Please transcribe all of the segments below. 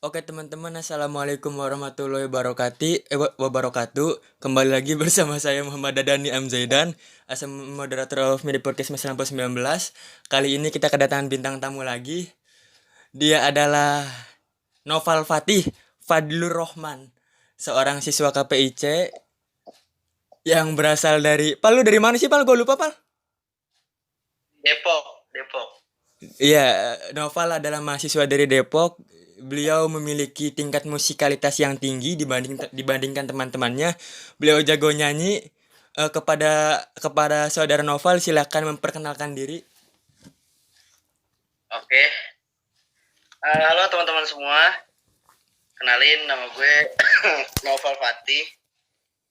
Oke teman-teman, assalamualaikum warahmatullahi wabarakatuh. Kembali lagi bersama saya Muhammad Dadani M Zaidan, as a moderator of Media Podcast Mas 19. Kali ini kita kedatangan bintang tamu lagi. Dia adalah Noval Fatih Fadlur Rahman, seorang siswa KPIC yang berasal dari Lu dari mana sih, Pal? Gue lupa, Pal. Depok. Iya, Noval adalah mahasiswa dari Depok. Beliau memiliki tingkat musikalitas yang tinggi dibandingkan teman-temannya. Beliau jago nyanyi. Kepada saudara Noval, silakan memperkenalkan diri. Oke. Halo teman-teman semua. Kenalin, nama gue Noval Fatih.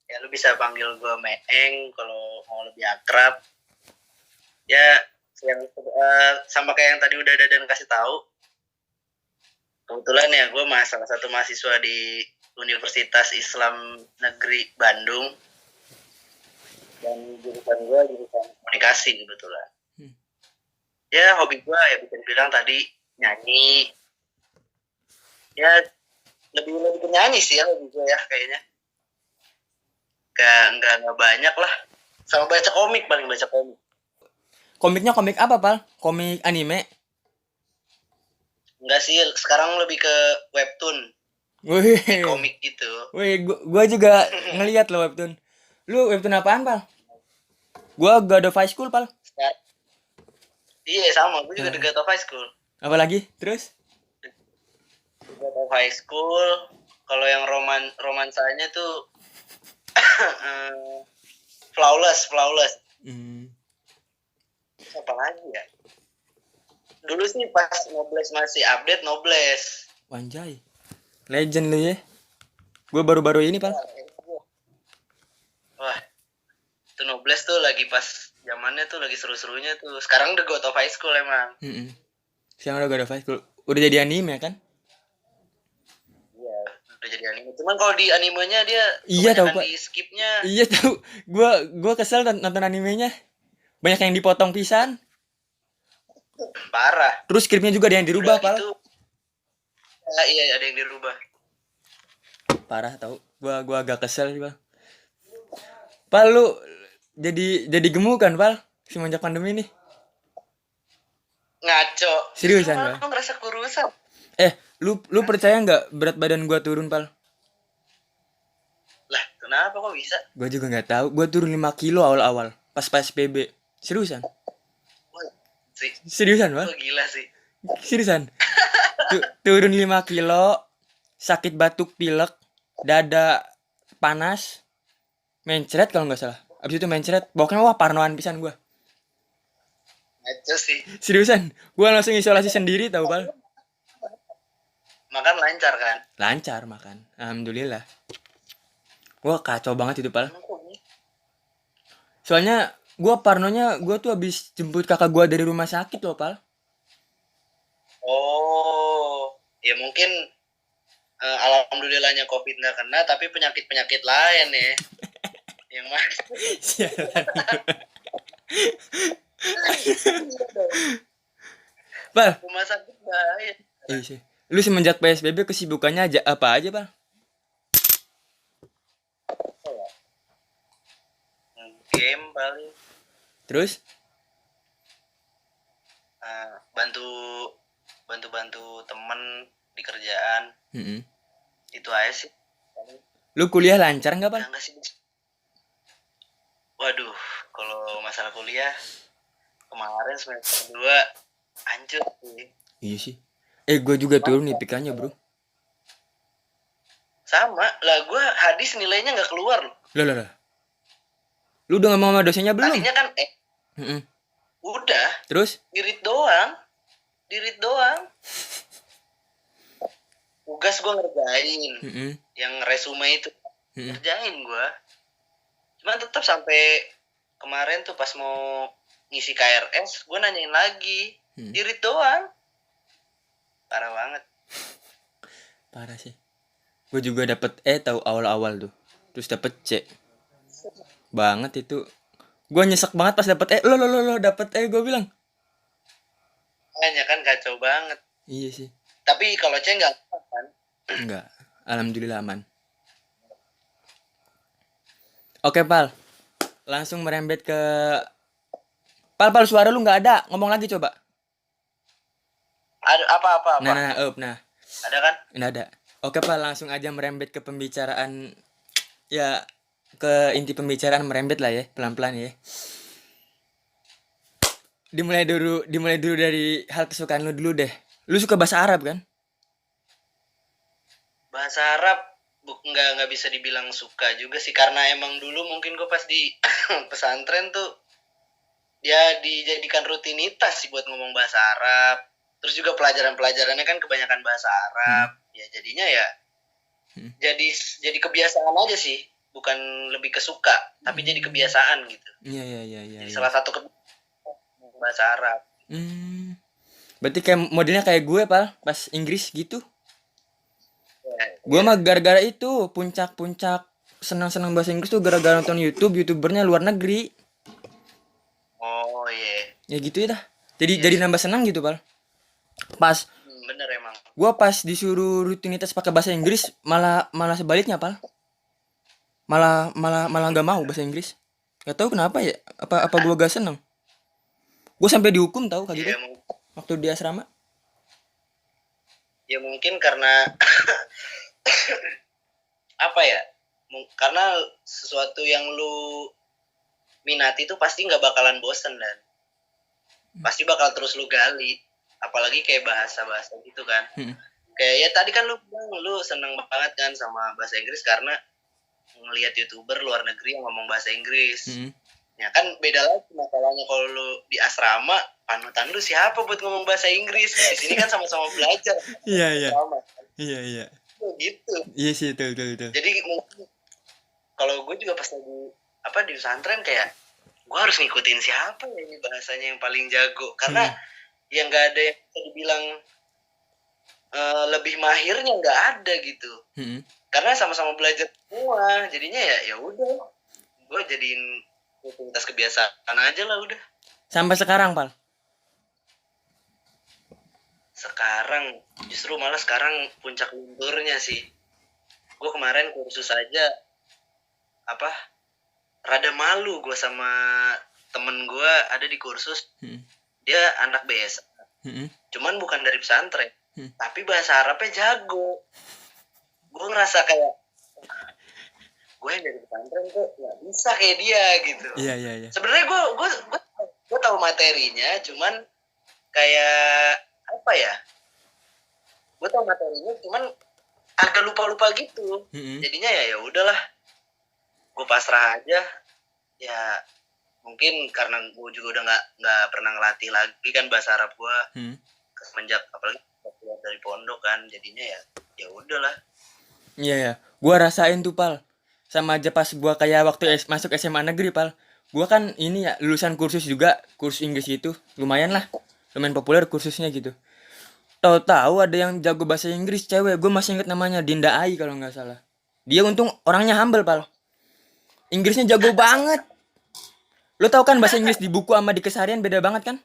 Ya, lu bisa panggil gue Meeng kalau mau lebih akrab. Ya, sama kayak yang tadi udah dan kasih tahu. Kebetulan ya, gue salah satu mahasiswa di Universitas Islam Negeri Bandung. Dan jurusan gue jurusan komunikasi kebetulan. Ya, hobi gue ya bisa dibilang tadi nyanyi. Ya, lebih ke nyanyi sih ya hobi gue ya kayaknya. Nggak banyak lah. Sama baca komik, paling baca komik. Komiknya komik apa, Pal? Komik anime? Enggak sih, sekarang lebih ke webtoon. Wih, komik gitu. Wih, gua juga ngeliat lo webtoon. Lu webtoon apaan, Pal? Gua God of High School, Pal. Iya, sama. Gue juga The God of High School. Apa lagi? Terus? The God of High School. Kalau yang romansanya tuh Flawless. Apa lagi ya? Dulu sih pas Nobles masih update Nobles. Wanjay. Legend lu ya. Gue baru-baru ini, Pal. Wah. Itu Nobles tuh lagi pas zamannya tuh lagi seru-serunya tuh. Sekarang The God of High School emang. Sekarang udah God of High School. Udah jadi anime kan? Iya, udah jadi anime. Cuman kalau di animenya dia tahu, Pak. Di skipnya. Iya tahu. Gua kesel nonton animenya. Banyak yang dipotong pisan. Parah. Terus skripnya juga ada yang dirubah, Pal. Iya, ada yang dirubah. Parah tau. Gua agak kesel sih, Pal. Pal, lu jadi gemuk kan, Pal? Semenjak pandemi ini. Ngaco. Seriusan, Pal? Lu ngerasa kurusan. Lu percaya nggak berat badan gua turun, Pal? Lah, kenapa kok bisa? Gua juga nggak tahu. Gua turun 5 kilo awal-awal pas PSBB. Seriusan? Seriusan, Pal? Oh, gila sih. Seriusan? Turun 5 kilo, sakit batuk pilek, dada panas, mencret kalau nggak salah. Abis itu mencret, pokoknya wah parnoan pisan gue. Ngaco sih. Seriusan, gue langsung isolasi sendiri tau, Pal. Makan lancar kan? Lancar makan, alhamdulillah. Gue kacau banget itu, Pal. Soalnya gue parnonya, gue tuh habis jemput kakak gue dari rumah sakit loh, Pal. Oh, ya mungkin alhamdulillahnya COVID nggak kena, tapi penyakit lain ya. Yang mas. Sialan. Pal. Rumah sakit bahaya. Iya. Lu semenjak PSBB kesibukannya apa aja, Pal? Game paling. Terus? Bantu temen di kerjaan. Itu aja sih. Lu kuliah lancar nggak, Pal? Enggak sih. Waduh, kalau masalah kuliah kemarin semester 2 hancur sih. Iya sih. Gue juga turun IPK-nya, bro. Sama lah, gue hadis nilainya nggak keluar loh. Lah. Lu udah ngomong sama dosennya belum? Tadinya kan udah. Terus? Dirit doang. Tugas gue ngerjain. Yang resume itu ngerjain gue. Cuman tetap sampai kemarin tuh pas mau ngisi KRS, gue nanyain lagi. Dirit doang. Parah banget. Parah sih. Gue juga dapet tahu awal-awal tuh. Terus dapet C. Banget itu. Gue nyesek banget pas dapet lo dapet gue bilang. Hanya kan kacau banget. Iya sih. Tapi kalau C nggak kan? Enggak. Alhamdulillah aman. Oke, Pal. Langsung merembet ke Pal, suara lu nggak ada. Ngomong lagi coba. Ada apa? Nah. Ada kan? Nggak ada. Oke, Pal, langsung aja merembet ke pembicaraan. Ya, ke inti pembicaraan, merembet lah ya, pelan-pelan ya. Dimulai dulu dari hal kesukaan lu dulu deh. Lu suka bahasa Arab kan? Bahasa Arab nggak bisa dibilang suka juga sih, karena emang dulu mungkin gue pas di pesantren tuh dia dijadikan rutinitas sih buat ngomong bahasa Arab. Terus juga pelajarannya kan kebanyakan bahasa Arab. Ya jadinya ya jadi kebiasaan aja sih, bukan lebih kesuka, tapi jadi kebiasaan gitu. Iya. Jadi salah satu bahasa Arab. Berarti kayak modelnya kayak gue, Pal, pas Inggris gitu. Gue Ya. mah gara-gara itu puncak senang-senang bahasa Inggris tuh gara-gara nonton YouTubernya luar negeri. Oh iya. Ya gitu ya dah. Jadi nambah senang gitu, Pal. Pas Bener emang. gue pas disuruh rutinitas pakai bahasa Inggris malah sebaliknya, Pal. Malah nggak mau bahasa Inggris. Gak tahu kenapa ya. Apa gue gak seneng. Gue sampai dihukum tahu kayak gitu. Waktu di asrama. Ya mungkin karena apa ya? Karena sesuatu yang lu minati itu pasti nggak bakalan bosen, dan pasti bakal terus lu gali, apalagi kayak bahasa gitu kan. Kayak ya tadi kan lu bilang lu seneng banget kan sama bahasa Inggris karena ngelihat YouTuber luar negeri yang ngomong bahasa Inggris. Ya kan beda lagi masalahnya kalau lu di asrama, panutan lu siapa buat ngomong bahasa Inggris? Di sini kan sama-sama belajar. Iya. Iya. Gitu. Iya sih, betul. Jadi mungkin kalau gue juga pas lagi di pesantren kayak gue harus ngikutin siapa ya ini bahasanya yang paling jago, karena yang nggak ada yang bisa dibilang lebih mahirnya, nggak ada gitu. Karena sama-sama belajar semua, jadinya ya udah gue jadiin rutinitas kebiasaan aja lah udah. Sampai sekarang, Pal. Sekarang justru malah sekarang puncak lundurnya sih. Gue kemarin kursus aja rada malu gue sama temen gue ada di kursus. Dia anak BS. Cuman bukan dari pesantren. Tapi bahasa Arabnya jago. Gue ngerasa kayak gue yang dari pesantren tuh nggak bisa kayak dia gitu. Iya. Sebenarnya gue tahu materinya, cuman kayak apa ya? Gue tahu materinya, cuman agak lupa gitu. Jadinya ya udahlah, gue pasrah aja. Ya mungkin karena gue juga udah nggak pernah ngelatih lagi kan bahasa Arab gue semenjak apalagi keluar dari pondok kan, jadinya ya udahlah. Iya. Gua rasain tuh, Pal. Sama aja pas gua kayak waktu masuk SMA negeri, Pal. Gua kan ini ya lulusan kursus juga, kursus Inggris gitu. Lumayan populer kursusnya gitu. Tahu-tahu ada yang jago bahasa Inggris, cewek. Gue masih inget namanya, Dinda Ai kalau nggak salah. Dia untung orangnya humble, Pal. Inggrisnya jago banget. Lo tau kan bahasa Inggris di buku sama di keseharian beda banget kan?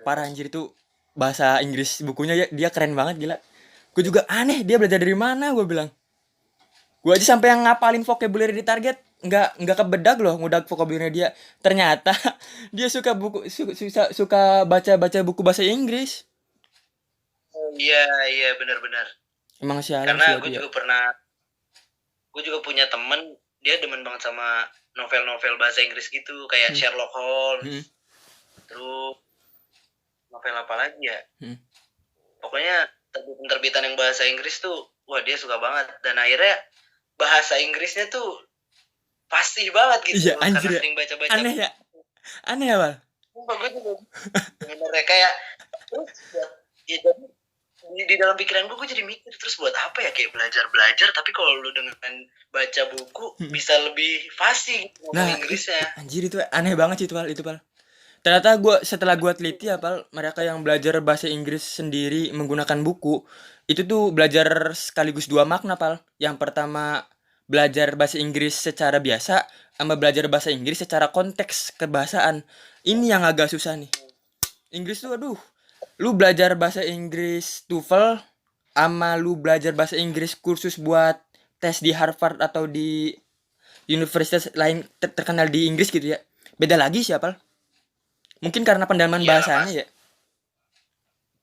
Parah anjir, itu bahasa Inggris bukunya dia keren banget, gila. Gue juga aneh, dia belajar dari mana, gue bilang. Gue aja sampai yang ngapalin vocabulary di target nggak kebedak loh ngudak vocabulary dia. Ternyata dia suka baca buku bahasa Inggris. Iya benar. Emang sialan. Karena gue juga punya temen, dia demen banget sama novel-novel bahasa Inggris gitu, kayak Sherlock Holmes. Terus novel apa lagi ya? Pokoknya terbitan yang bahasa Inggris tuh, wah dia suka banget, dan akhirnya bahasa Inggrisnya tuh fasih banget gitu. Iya, anjir, karena sering baca-baca. Aneh ya, Bal. Gue juga bener kayak terus ya, jadi di dalam pikiran gue jadi mikir, terus buat apa ya kayak belajar tapi kalau lu dengan baca buku bisa lebih fasih ngomong Inggrisnya. Anjir, itu aneh banget sih itu, Pal. Ternyata setelah gue teliti ya, Pal, mereka yang belajar bahasa Inggris sendiri menggunakan buku, itu tuh belajar sekaligus dua makna, Pal. Yang pertama, belajar bahasa Inggris secara biasa, sama belajar bahasa Inggris secara konteks kebahasaan. Ini yang agak susah nih. Inggris tuh, aduh, lu belajar bahasa Inggris TOEFL, ama lu belajar bahasa Inggris kursus buat tes di Harvard atau di universitas lain terkenal di Inggris gitu ya. Beda lagi siapa? Mungkin karena pendalaman Iyalah bahasanya Mas, ya.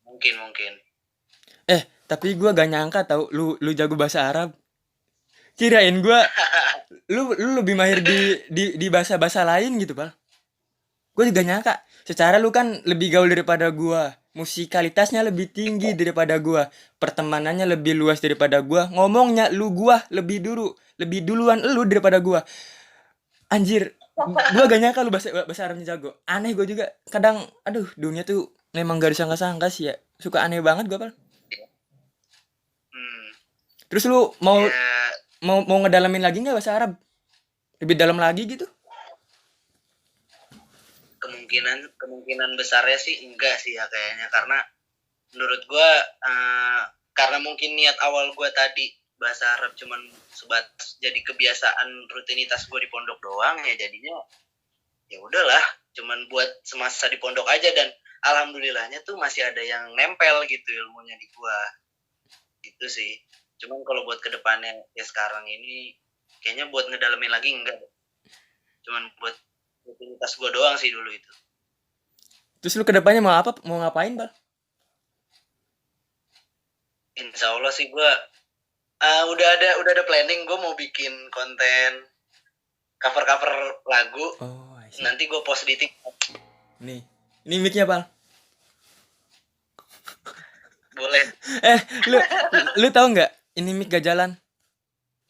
mungkin. Tapi gua gak nyangka tau lu jago bahasa Arab. Kirain gua lu lebih mahir di bahasa-bahasa lain gitu, Pal. Gue juga nyangka. Secara lu kan lebih gaul daripada gua. Musikalitasnya lebih tinggi daripada gua. Pertemanannya lebih luas daripada gua. Ngomongnya lu gua lebih dulu, lebih duluan lu daripada gua. Anjir, gua gak nyangka lu bahasa bahasa Arabnya jago. Aneh gua juga. Kadang aduh, dunia tuh memang gak disangka-sangka sih ya. Suka aneh banget gua, Pal. Hmm, Terus lu mau ya mau mau ngedalamin lagi nggak bahasa Arab? Lebih dalam lagi gitu? kemungkinan besarnya sih enggak sih ya kayaknya, karena menurut gue karena mungkin niat awal gue tadi bahasa Arab cuman sebatas jadi kebiasaan rutinitas gue di pondok doang, ya jadinya ya udahlah, cuman buat semasa di pondok aja, dan alhamdulillahnya tuh masih ada yang nempel gitu ilmunya di gue gitu sih. Cuman kalau buat kedepannya ya sekarang ini kayaknya buat ngedalamin lagi enggak, cuman buat rutinitas gue doang sih dulu itu. Terus lu kedepannya mau apa? Mau ngapain, Bal? Insya Allah sih gue udah ada planning, gue mau bikin konten cover lagu, Oh, I see. nanti gue post di TikTok. Nih, ini mic-nya, Bal. Boleh. Eh, lu lu tahu nggak? Ini mic gak jalan.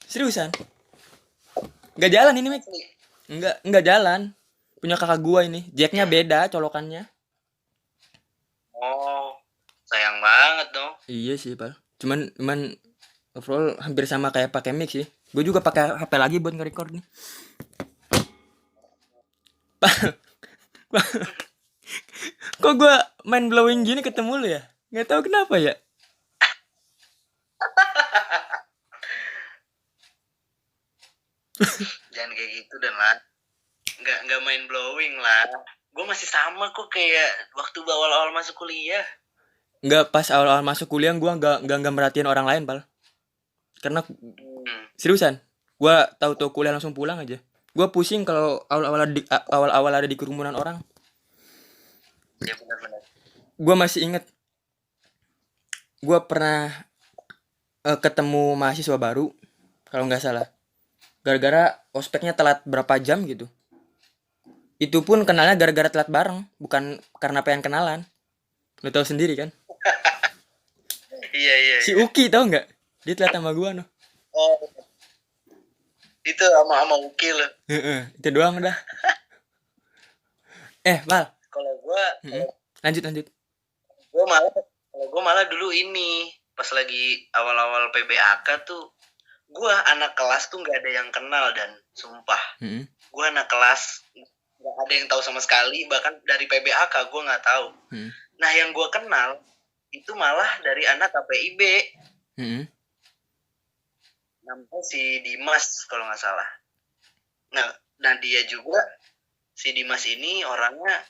Seriusan? Gak jalan ini mic. Enggak jalan. Punya kakak gua ini. Jacknya beda colokannya. Oh, sayang banget dong. Iya sih, Bal. Cuman overall hampir sama kayak pakai mic sih. Gue juga pakai HP lagi buat nge-record nih. Kok gua main blowing gini ketemu lu ya? Nggak tahu kenapa ya. Jangan kayak gitu dan lah. Nggak main blowing lah. Gue masih sama kok kayak waktu awal-awal masuk kuliah. Nggak, pas awal-awal masuk kuliah gua nggak merhatiin orang lain, Bal. Karena seriusan, gua tahu-tahu kuliah langsung pulang aja. Gua pusing kalau awal-awal ada di kerumunan orang. Ya benar-benar. Gua masih inget, gua pernah ketemu mahasiswa baru kalau nggak salah. Gara-gara ospeknya telat berapa jam gitu. Itu pun kenalnya gara-gara telat bareng, bukan karena pengen kenalan. Lo tau sendiri kan? Iya. Si Uki tau nggak? Dia telat sama gua noh. Oh, itu sama Uki loh. Itu doang udah. Val. Kalau gue, Lanjut. gue malah dulu ini pas lagi awal-awal PBAK tuh, gue anak kelas tuh nggak ada yang kenal, dan sumpah, gue anak kelas nggak ada yang tahu sama sekali, bahkan dari PBAK gue nggak tahu. Nah yang gue kenal itu malah dari anak KPIB, namanya si Dimas kalau nggak salah. Nah dia juga, si Dimas ini orangnya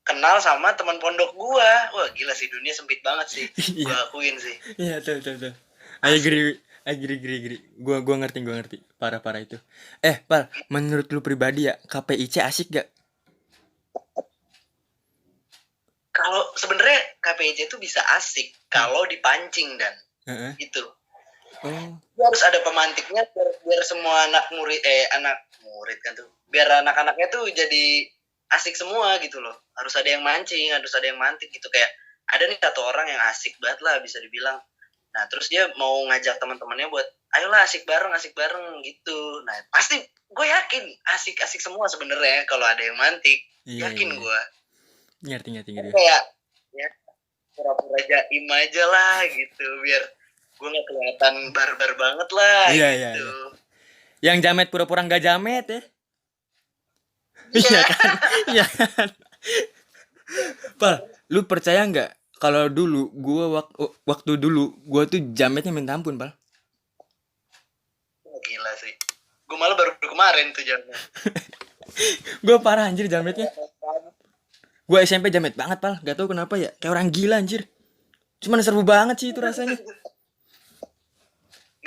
kenal sama teman pondok gue. Wah gila sih, dunia sempit banget sih. Gue akuin sih. Iya, betul. I agree. Gua ngerti. Parah itu. Pal, menurut lu pribadi ya, KPIC asik gak? Kalau sebenarnya KPIC itu bisa asik kalau dipancing, dan itu. Harus ada pemantiknya biar semua anak murid kan tuh. Biar anak-anaknya tuh jadi asik semua gitu loh. Harus ada yang mancing, harus ada yang mantik gitu. Kayak ada nih satu orang yang asik banget lah bisa dibilang. Nah terus dia mau ngajak teman-temannya buat ayolah asik bareng gitu. Nah pasti gue yakin asik semua sebenarnya kalau ada yang mantik. Yakin gue. Ngerti. Kayak ya pura-pura jaim aja lah gitu, biar gue nggak kelihatan barbar banget lah. Iya. Yang jamet pura-pura nggak jamet ya. Iya kan? Iya kan? Pal, lu percaya nggak kalau dulu waktu dulu gue tuh jametnya minta ampun, Pal. Gila sih. Gue malah baru kemarin tuh jamet. Gue parah anjir jametnya. Gue SMP jamet banget, Pal. Gak tau kenapa ya. Kayak orang gila anjir. Cuman seru banget sih itu rasanya.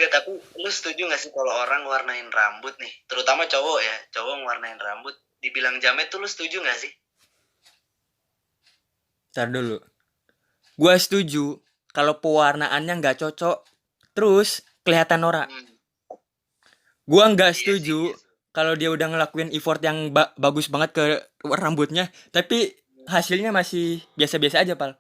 Gak, tapi lu setuju gak sih kalau orang warnain rambut nih, terutama cowok ya, cowok warnain rambut dibilang jamet tuh, lu setuju gak sih? Ntar dulu. Gua setuju kalau pewarnaannya nggak cocok, terus kelihatan norak. Gua nggak Iya sih, setuju iya sih. kalau dia udah ngelakuin effort yang bagus banget ke rambutnya, tapi hasilnya masih biasa-biasa aja, Pal.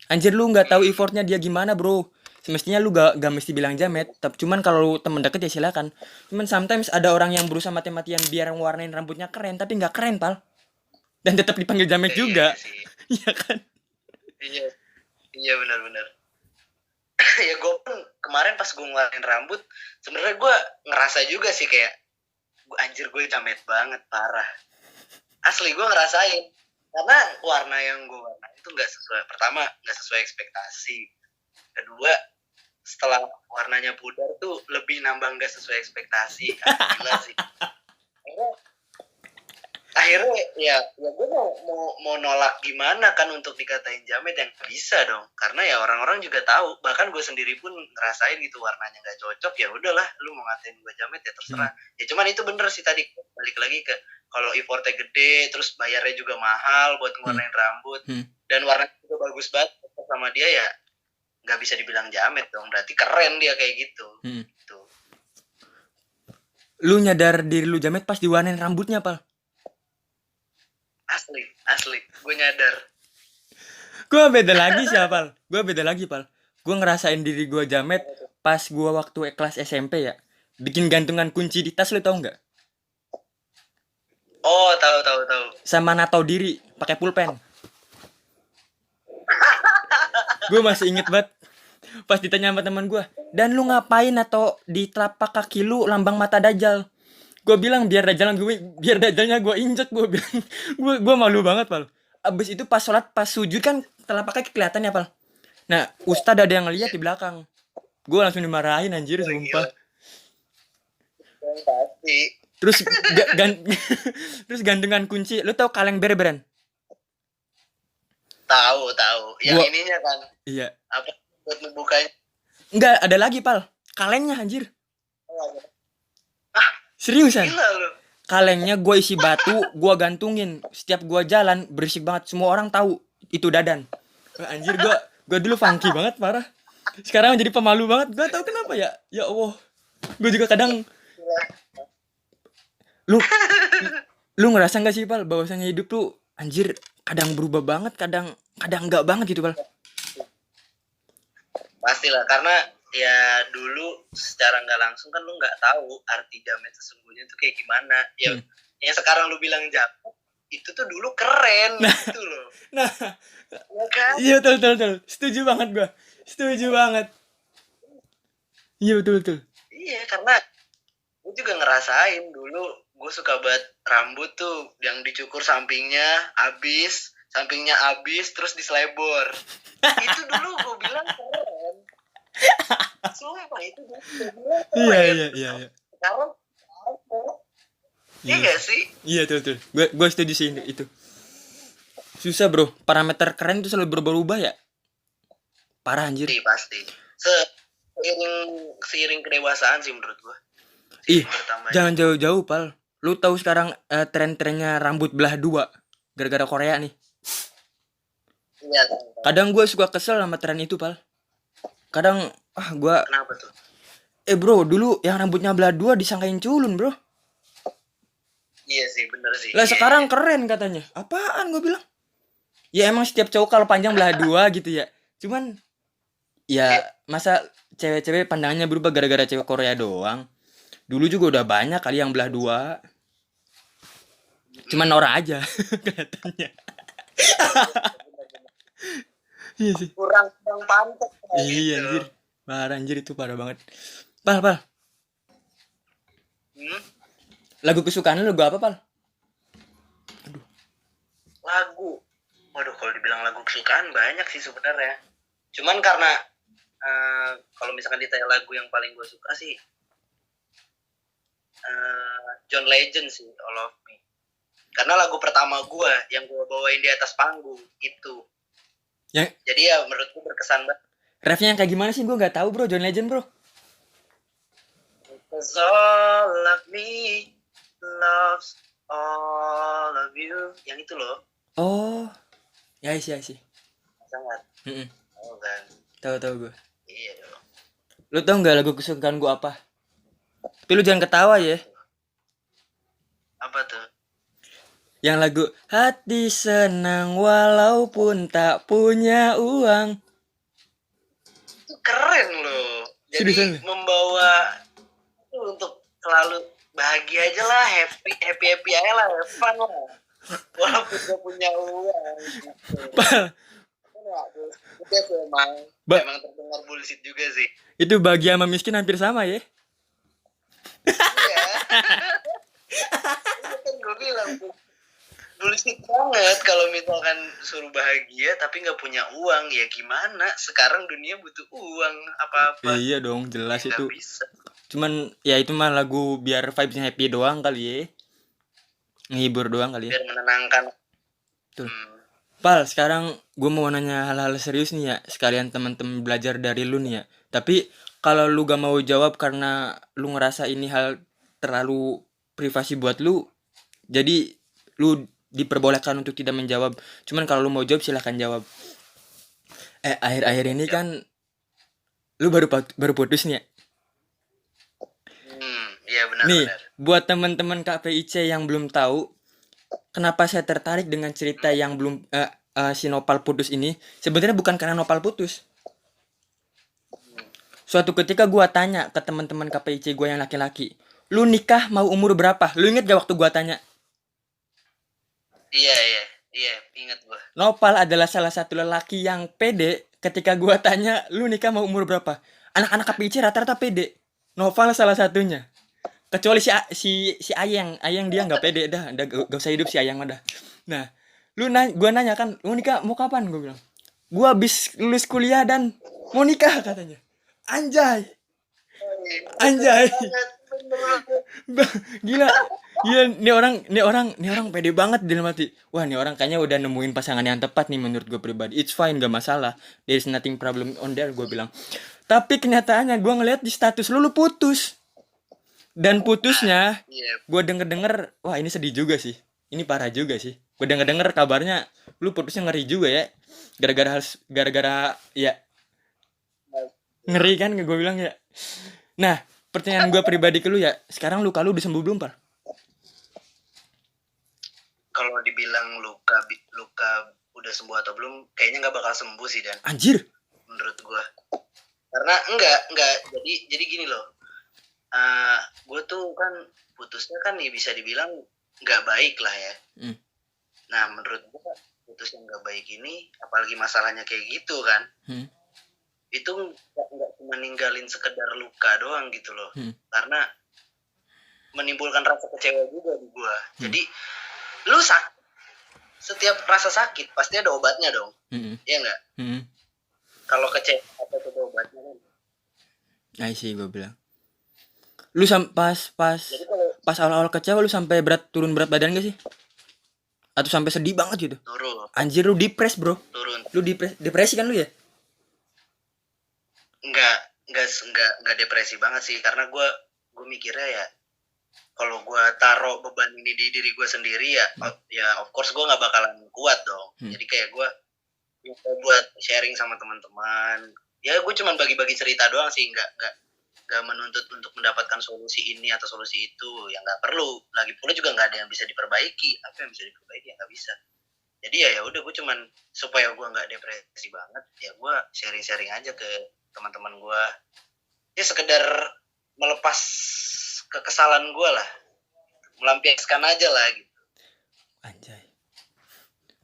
Anjir, lu nggak tahu effortnya dia gimana, bro. Semestinya lu gak mesti bilang jamet. Tapi cuman kalau temen deket ya silakan. Cuman sometimes ada orang yang berusaha mati-matian biar warnain rambutnya keren, tapi nggak keren, Pal. Dan tetap dipanggil jamet Iya, iya, juga. iya sih. Iya kan? Iya, iya benar-benar. Ya gue pun kemarin pas gue ngeluarin rambut, sebenarnya gue ngerasa juga sih kayak, anjir gue jamet banget, parah. Asli gue ngerasain. Karena warna yang gue warna itu nggak sesuai. Pertama, nggak sesuai ekspektasi. Kedua, setelah warnanya pudar tuh lebih nambah nggak sesuai ekspektasi. Gila sih. Akhirnya ya gue mau nolak gimana kan untuk dikatain jamet, yang bisa dong, karena ya orang-orang juga tahu, bahkan gue sendiri pun ngerasain gitu warnanya nggak cocok, ya udahlah lu mau ngatain gue jamet ya terserah. Ya cuman itu bener sih tadi, balik lagi ke kalau effortnya gede terus bayarnya juga mahal buat ngewarnain rambut dan warnanya juga bagus banget sama dia, ya nggak bisa dibilang jamet dong, berarti keren dia kayak gitu. Gitu. Lu nyadar diri lu jamet pas diwarnain rambutnya, Pal. Asli, gue nyadar. Gue beda lagi sih, Pal. Gue beda lagi, Pal. Gue ngerasain diri gue jamet pas gue waktu kelas SMP ya. Bikin gantungan kunci di tas, lu tau nggak? Oh, tahu. Sama nato diri pakai pulpen. Gue masih inget banget pas ditanya sama teman gue, dan lu ngapain nato di telapak kaki lu lambang mata Dajjal? Gue bilang biar Dajjalnya gue injek. Gue bilang gue malu banget, Pal. Abis itu pas sholat, pas sujud kan telapak kaki kelihatan ya, Pal. Nah, ustad ada yang ngeliat di belakang. Gue langsung dimarahin, anjir, sumpah. Terus terus gantungan kunci, lu tau kaleng berberan? Tahu. Yang ininya kan. Iya. Apa buat membukanya? Enggak, ada lagi, Pal. Kalengnya, anjir. Seriusan? Gila lu. Kalengnya gue isi batu, gue gantungin. Setiap gue jalan berisik banget, semua orang tahu itu Dadan. Anjir, gue dulu funky banget, parah. Sekarang jadi pemalu banget. Gak tau kenapa ya. Ya Allah. Gue juga kadang. Lu ngerasa gak sih, Pal, bahwasanya hidup tuh anjir kadang berubah banget, kadang enggak banget gitu, Pal? Pastilah, karena ya dulu secara nggak langsung kan lu nggak tahu arti jamet sesungguhnya tuh kayak gimana. Ya yang sekarang lu bilang jamet itu tuh dulu keren gitu loh. Nah, ya kan? Iya betul. Setuju banget gue. Setuju banget. Iya betul. Iya, karena gue juga ngerasain dulu gue suka banget rambut tuh yang dicukur sampingnya habis terus diselebor. Itu dulu gue bilang keren. Sumpah itu dulu gue bilang keren. Iya. Sekarang iya gak sih? Iya betul. Gue setuju sih itu. Susah, bro. Parameter keren tuh selalu berubah-ubah ya. Parah, anjir. Pasti. Seiring kedewasaan sih menurut gue. Jangan jauh-jauh, Pal. Lu tahu sekarang tren-trennya rambut belah dua gara-gara Korea nih. Iya. Kadang gue suka kesel sama tren itu, Pal. Kadang gue. Kenapa tuh? Bro, dulu yang rambutnya belah dua disangkain culun, bro. Iya sih, bener sih. Lah sekarang keren katanya. Apaan gue bilang? Ya emang setiap cowok kalau panjang belah dua gitu ya. Cuman ya masa cewek-cewek pandangannya berubah gara-gara cewek Korea doang. Dulu juga udah banyak kali yang belah dua. Cuman norak aja kelihatannya. Iya sih. Kurang pantek. Iya gitu. Anjir. Parah, anjir, itu parah banget. Pal. Lagu kesukaan lu lagu apa, Pal? Lagu. Waduh, kalau dibilang lagu kesukaan banyak sih sebenarnya. Cuman karena kalau misalkan ditanya lagu yang paling gue suka sih John Legend sih, All of Me. Karena lagu pertama gue yang gue bawain di atas panggung itu. Ya? Jadi ya menurut gue berkesan banget. Refnya yang kayak gimana sih? Gue nggak tahu, bro. John Legend, bro. 'Cause all of me loves all of you. Yang itu loh. Oh, ya sih. Sangat. Mm-mm. Oh kan. Tahu gue. Iya dong. Lu tau nggak lagu kesukaan gue apa? Tapi lu jangan ketawa ya. Apa tuh? Yang lagu hati senang walaupun tak punya uang. Itu keren loh. Jadi Seriusan lu? membawa itu untuk selalu bahagia aja lah, happy aja lah, have fun lah. Walaupun gak punya uang gitu. Pal, Itu sih emang terdengar bullshit juga sih. itu bahagia sama miskin hampir sama ya. Iya. Itu kan gue bilang bullshit banget kalau misalkan suruh bahagia tapi nggak punya uang, ya gimana? Sekarang dunia butuh uang apa-apa. Iya dong, jelas Nggak itu. bisa. Cuman ya itu mah lagu biar vibesnya happy doang kali ya. Ngehibur doang kali ya. Biar menenangkan. Tuh. Pal, sekarang gue mau nanya hal-hal serius nih ya. Sekalian teman-teman belajar dari lu nih ya. Tapi kalau lu gak mau jawab karena lu ngerasa ini hal terlalu privasi buat lu, jadi lu diperbolehkan untuk tidak menjawab. Cuman kalau lu mau jawab silahkan jawab. Akhir-akhir ini kan lu baru putus nih ya. Iya benar. Nih, buat teman-teman KPIC yang belum tahu, kenapa saya tertarik dengan cerita yang belum si Nopal putus ini? Sebenarnya bukan karena Nopal putus. Suatu ketika gue tanya ke teman-teman KPIC gue yang laki-laki, lu nikah mau umur berapa? Lu inget gak waktu gue tanya? Iya, ingat gue. Nopal adalah salah satu lelaki yang pede ketika gue tanya, lu nikah mau umur berapa? Anak-anak KPIC rata-rata pede. Nopal salah satunya. Kecuali si Ayang dia nggak pede dah, gak usah hidup si Ayang mah dah. Nah, gue nanya kan, lu nikah mau kapan? Gue bilang, gue habis lulus kuliah dan mau nikah katanya. Anjay, gila, nih orang pede banget dalam hati. Wah, nih orang kayaknya udah nemuin pasangan yang tepat nih menurut gue pribadi. It's fine, gak masalah. There is nothing problem on there, gue bilang. Tapi kenyataannya gue ngeliat di status lu putus. Dan putusnya, gue denger, wah ini sedih juga sih. Ini parah juga sih. Gue denger kabarnya, lu putusnya ngeri juga ya. Gara-gara ya ngeri kan gue bilang ya. Nah, pertanyaan gue pribadi ke lu ya, sekarang luka lu udah sembuh belum, Pak? Kalau dibilang luka udah sembuh atau belum, kayaknya nggak bakal sembuh sih, Dan. Anjir. Menurut gue. Karena enggak. Jadi gini loh. Gue tuh kan putusnya kan ya bisa dibilang nggak baik lah ya. Nah menurut gue putus yang nggak baik ini, apalagi masalahnya kayak gitu kan, itu nggak cuma ninggalin sekedar luka doang gitu loh, karena menimbulkan rasa kecewa juga di gue. Jadi lu setiap rasa sakit pasti ada obatnya dong, ya nggak? Kalau kecewa apa itu obatnya kan? Nah sih gue bilang. Lu pas awal-awal kecewa lu sampai turun berat badan gak sih? Atau sampai sedih banget gitu? Turun. Anjir lu depres bro. Turun. Lu depresi kan lu ya? Enggak depresi banget sih, karena gue mikirnya ya kalau gue taruh beban ini di diri gue sendiri ya of course gue nggak bakalan kuat dong. Jadi kayak gue buat sharing sama teman-teman. Ya gue cuma bagi-bagi cerita doang sih, nggak menuntut untuk mendapatkan solusi ini atau solusi itu, yang nggak perlu. Lagi pula juga nggak ada yang bisa diperbaiki. Apa yang bisa diperbaiki yang nggak bisa. Jadi ya udah gue cuman supaya gue nggak depresi banget, ya gue sharing aja ke teman-teman gue. Ya sekedar melepas kekesalan gue lah, melampiaskan aja lah gitu. Anjay.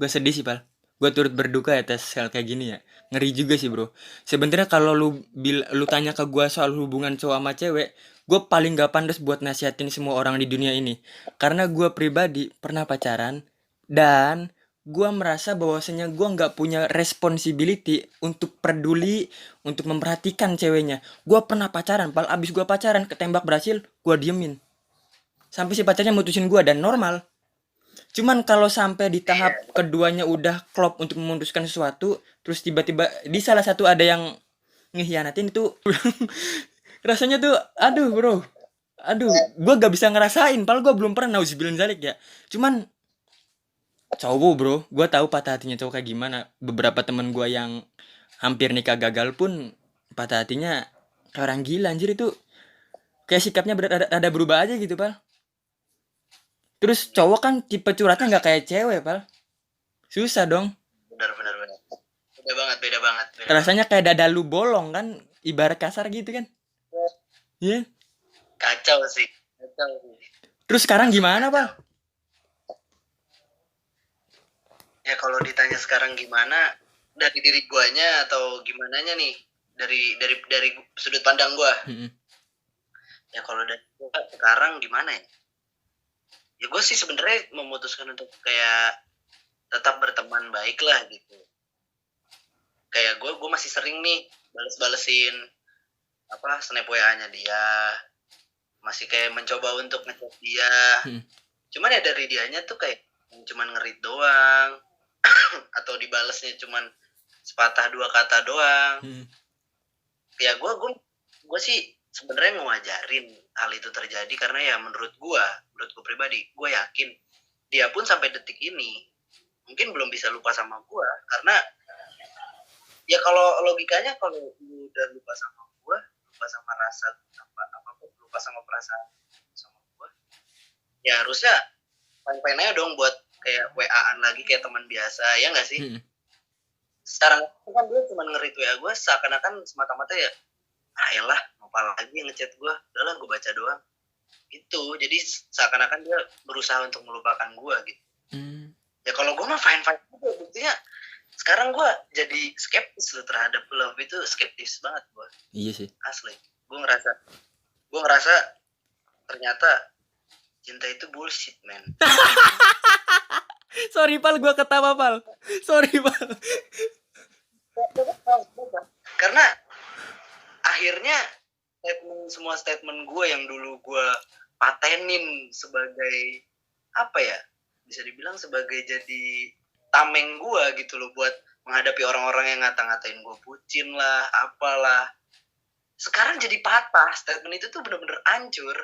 Gue sedih sih Pal. Gue turut berduka atas hal kayak gini ya. Ngeri juga sih bro. Sebenarnya kalau lu tanya ke gue soal hubungan cowok sama cewek, gue paling gak pantas buat nasihatin semua orang di dunia ini. Karena gue pribadi pernah pacaran dan gue merasa bahwasanya gue gak punya responsibility untuk peduli, untuk memperhatikan ceweknya. Gue pernah pacaran, Pal. Abis gue pacaran ketembak berhasil, gue diemin. Sampai si pacarnya mutusin gue dan normal. Cuman kalau sampai di tahap keduanya udah klop untuk memutuskan sesuatu, terus tiba-tiba di salah satu ada yang ngehianatin, itu rasanya tuh aduh bro. Aduh, gue gak bisa ngerasain, padahal gue belum pernah nauzubillah min dzalik ya. Cuman cowok bro, gue tahu patah hatinya cowok kayak gimana. Beberapa temen gue yang hampir nikah gagal pun patah hatinya kayak orang gila anjir itu. Kayak sikapnya ada berubah aja gitu pal. Terus cowok kan tipe curhatnya nggak kayak cewek pal. Susah dong. Benar benar benar. Beda banget, beda banget, beda Rasanya banget. kayak dada lu bolong kan. Ibarat kasar gitu kan. Iya. Yeah. Kacau sih, kacau sih. Terus sekarang Asli gimana kacau. pal? Ya kalau ditanya sekarang gimana, dari diri guanya atau gimana nih, dari sudut pandang gua. Ya kalau dari gua sekarang gimana ya? Ya gue sih sebenarnya memutuskan untuk kayak tetap berteman baik lah gitu. Kayak gue masih sering nih balesin apa snap WA-nya dia, masih kayak mencoba untuk ngechat dia. Cuman ya dari dianya tuh kayak cuman ngerit doang atau dibalesnya cuman sepatah dua kata doang. Ya gue sih sebenarnya ngewajarin hal itu terjadi karena ya menurut gue pribadi, gue yakin dia pun sampai detik ini mungkin belum bisa lupa sama gue karena ya kalau logikanya kalau lu udah lupa sama gue, lupa sama rasa apapun, lupa sama perasaan sama gue, ya harusnya fine-fine aja dong buat kayak WA-an lagi kayak teman biasa, ya nggak sih? Sekarang kan dia cuma nge-read WA gue seakan-akan semata-mata ya elah apa lagi yang ngechat gue, udahlah gue baca doang gitu. Jadi seakan-akan dia berusaha untuk melupakan gue gitu. Ya kalau gue mah fine-fine aja, buktinya sekarang gue jadi skeptis loh terhadap love itu, skeptis banget gue. Iya sih. Asli. Gue ngerasa ternyata cinta itu bullshit, man. Sorry pal, gue ketawa pal. Sorry pal. Karena akhirnya semua statement gue yang dulu gue patenin sebagai apa ya, bisa dibilang sebagai jadi tameng gue gitu loh buat menghadapi orang-orang yang ngata-ngatain gue bucin lah, apalah. Sekarang jadi patah, statement itu tuh bener-bener hancur.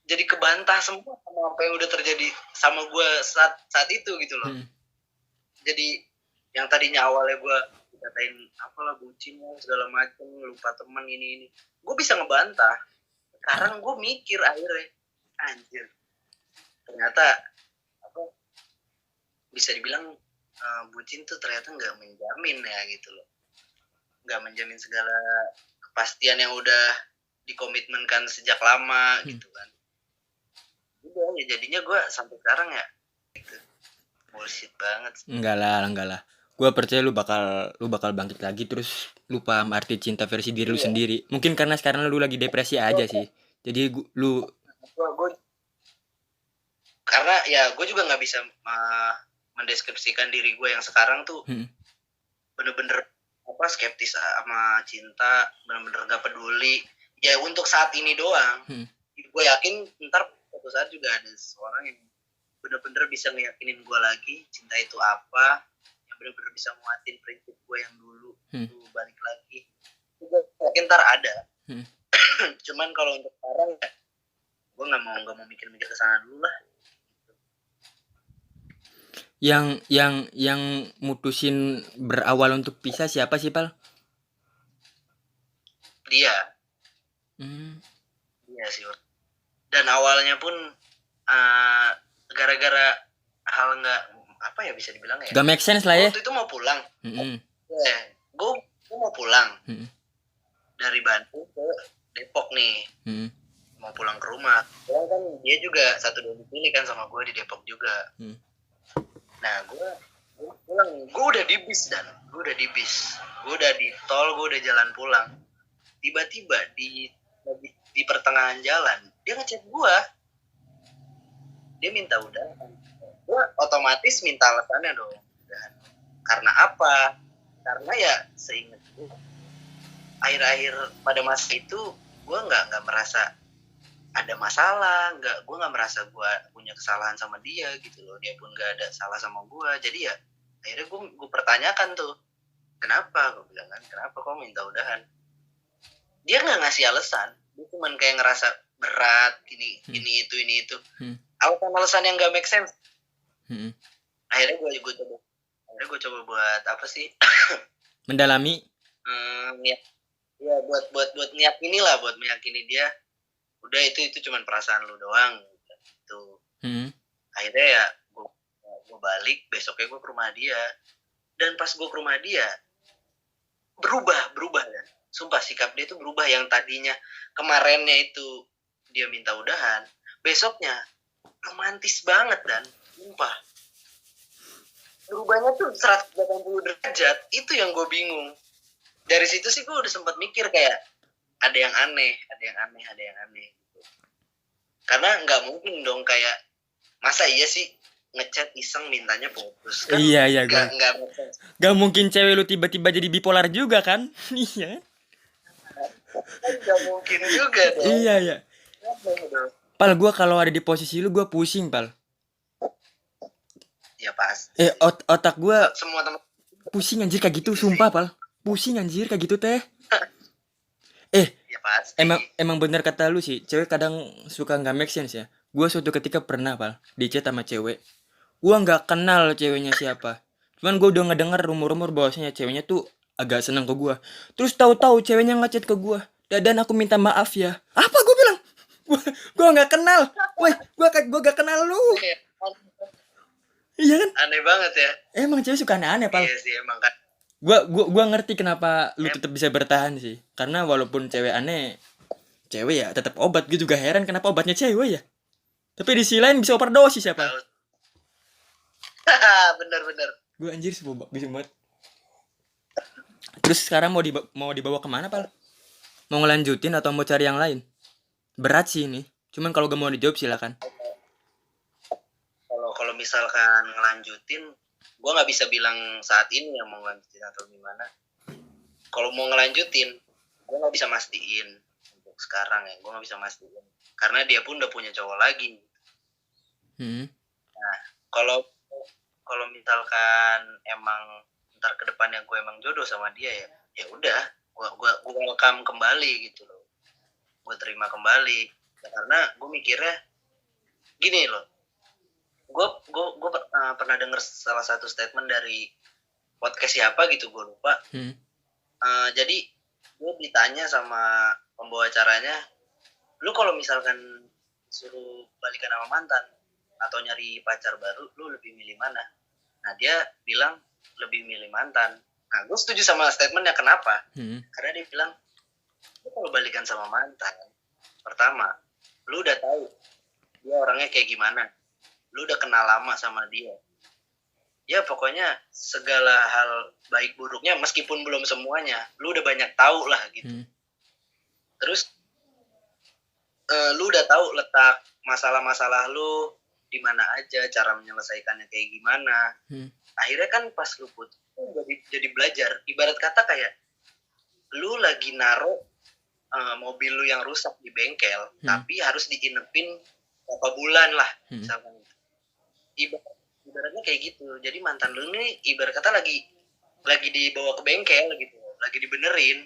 Jadi kebantah semua sama apa yang udah terjadi sama gue saat itu gitu loh. Jadi yang tadinya awalnya gue dikatain apalah bucin segala macem, lupa teman ini, gue bisa ngebantah. Sekarang gue mikir akhirnya, anjir, ternyata apa bisa dibilang bucin tuh ternyata nggak menjamin ya gitu loh, nggak menjamin segala kepastian yang udah dikomitmenkan sejak lama gitu kan. Udah ya jadinya gue sampai sekarang ya gitu. Bullshit banget. Enggak lah. Gue percaya lu bakal bangkit lagi terus lupa arti cinta versi diri lu sendiri. Mungkin karena sekarang lu lagi depresi aja sih. Jadi lu karena ya gue juga nggak bisa mendeskripsikan diri gue yang sekarang tuh bener-bener apa skeptis sama cinta, bener-bener gak peduli. Ya untuk saat ini doang. Gue yakin ntar suatu saat juga ada seorang yang bener-bener bisa ngeyakinin gue lagi cinta itu apa, yang bener-bener bisa muatin prinsip gue yang dulu itu balik lagi. Gue yakin ntar ada. Cuman kalau untuk sekarang ya gue nggak mau mikir-mikir kesana dulu lah. Yang mutusin berawal untuk pisah siapa sih pal? Dia. Iya sih. Dan awalnya pun gara-gara hal nggak apa ya bisa dibilang ya. Gak make sense lah ya. Waktu itu mau pulang. Ya, gue mau pulang dari Bandung ke Depok nih. Mau pulang ke rumah. Pulang kan dia juga satu domisili kan sama gue di Depok juga. Nah gue pulang, gue udah di bis gue udah di tol, gue udah jalan pulang. Tiba-tiba di pertengahan jalan dia ngechat gue, dia minta udah, gue otomatis minta alasannya dong. Karena apa? Karena ya seingat gue akhir-akhir pada masa itu gue nggak merasa ada masalah, gue nggak merasa gue punya kesalahan sama dia gitu loh, dia pun nggak ada salah sama gue. Jadi ya akhirnya gue pertanyakan tuh, kenapa? Gue bilang kan, kenapa kau minta udahan? Dia nggak ngasih alasan, dia cuma kayak ngerasa berat, ini itu. Alasan yang gak make sense. Akhirnya gue coba buat apa sih? Mendalami. Ya buat meyakini lah, buat meyakini dia. Udah itu cuman perasaan lu doang gitu. Akhirnya ya gue balik, besoknya gue ke rumah dia. Dan pas gue ke rumah dia, berubah ya. Sumpah sikap dia tuh berubah. Yang tadinya kemarinnya itu dia minta udahan, besoknya romantis banget. Dan sumpah berubahnya tuh 180 derajat. Itu yang gue bingung. Dari situ sih gue udah sempat mikir kayak ada yang aneh gitu. Karena nggak mungkin dong kayak, masa iya sih ngechat iseng mintanya putus kan? Iya Nggak mungkin cewek lu tiba-tiba jadi bipolar juga kan? Iya. Nggak mungkin juga dong. Iya. Pal, gue kalau ada di posisi lu gue pusing, Pal. Ya pas. Otak gue semua teman pusing anjir kayak gitu, sumpah, Pal. Pusing anjir kayak gitu teh. Ya pasti. Emang bener kata lu sih, cewek kadang suka nggak make sense ya. Gue suatu ketika pernah, Pal, di chat sama cewek. Gue nggak kenal ceweknya siapa. Cuman gue udah ngedenger rumor-rumor bahwasanya ceweknya tuh agak seneng ke gue. Terus tahu-tahu ceweknya ngechat ke gue. Dan aku minta maaf ya. Apa gue bilang? Gue nggak kenal. Woi, gue gak kenal lu. Iya kan? Aneh banget ya. Emang cewek suka aneh-aneh, Pal. Iya sih emang kan. Gua ngerti kenapa lu tetap bisa bertahan sih. Karena walaupun cewek aneh, cewek ya tetap obat. Gue juga heran kenapa obatnya cewek ya. Tapi di sisi lain bisa overdosis ya, Pal. Bener. Gue anjir bisa banget. Terus sekarang mau dibawa kemana, Pal? Mau ngelanjutin atau mau cari yang lain? Berat sih ini. Cuman kalau gak mau dijawab silakan. Kalau misalkan ngelanjutin, gue nggak bisa bilang saat ini yang mau ngelanjutin atau gimana. Kalau mau ngelanjutin, gue nggak bisa mastiin untuk sekarang ya. Gue nggak bisa mastiin karena dia pun udah punya cowok lagi. Nah, kalau misalkan emang ntar ke depannya gue emang jodoh sama dia ya udah, gue welcome kembali gitu loh. Gue terima kembali ya, karena gue mikirnya gini loh. Gue pernah denger salah satu statement dari podcast siapa gitu, gue lupa. Jadi gue ditanya sama pembawa acaranya, lu kalau misalkan suruh balikan sama mantan atau nyari pacar baru, lu lebih milih mana? Nah dia bilang lebih milih mantan. Nah gue setuju sama statementnya. Kenapa? Karena dia bilang, lu kalau balikan sama mantan, pertama lu udah tahu dia orangnya kayak gimana, lu udah kenal lama sama dia. Ya pokoknya segala hal baik buruknya, meskipun belum semuanya, lu udah banyak tahu lah gitu. Terus lu udah tahu letak masalah-masalah lu di mana aja, cara menyelesaikannya kayak gimana. Akhirnya kan pas lu putus jadi belajar. Ibarat kata kayak lu lagi naruh mobil lu yang rusak di bengkel, tapi harus diinepin berapa bulan lah misalkan. Ibaratnya kayak gitu. Jadi mantan lu nih ibarat kata lagi dibawa ke bengkel gitu, lagi dibenerin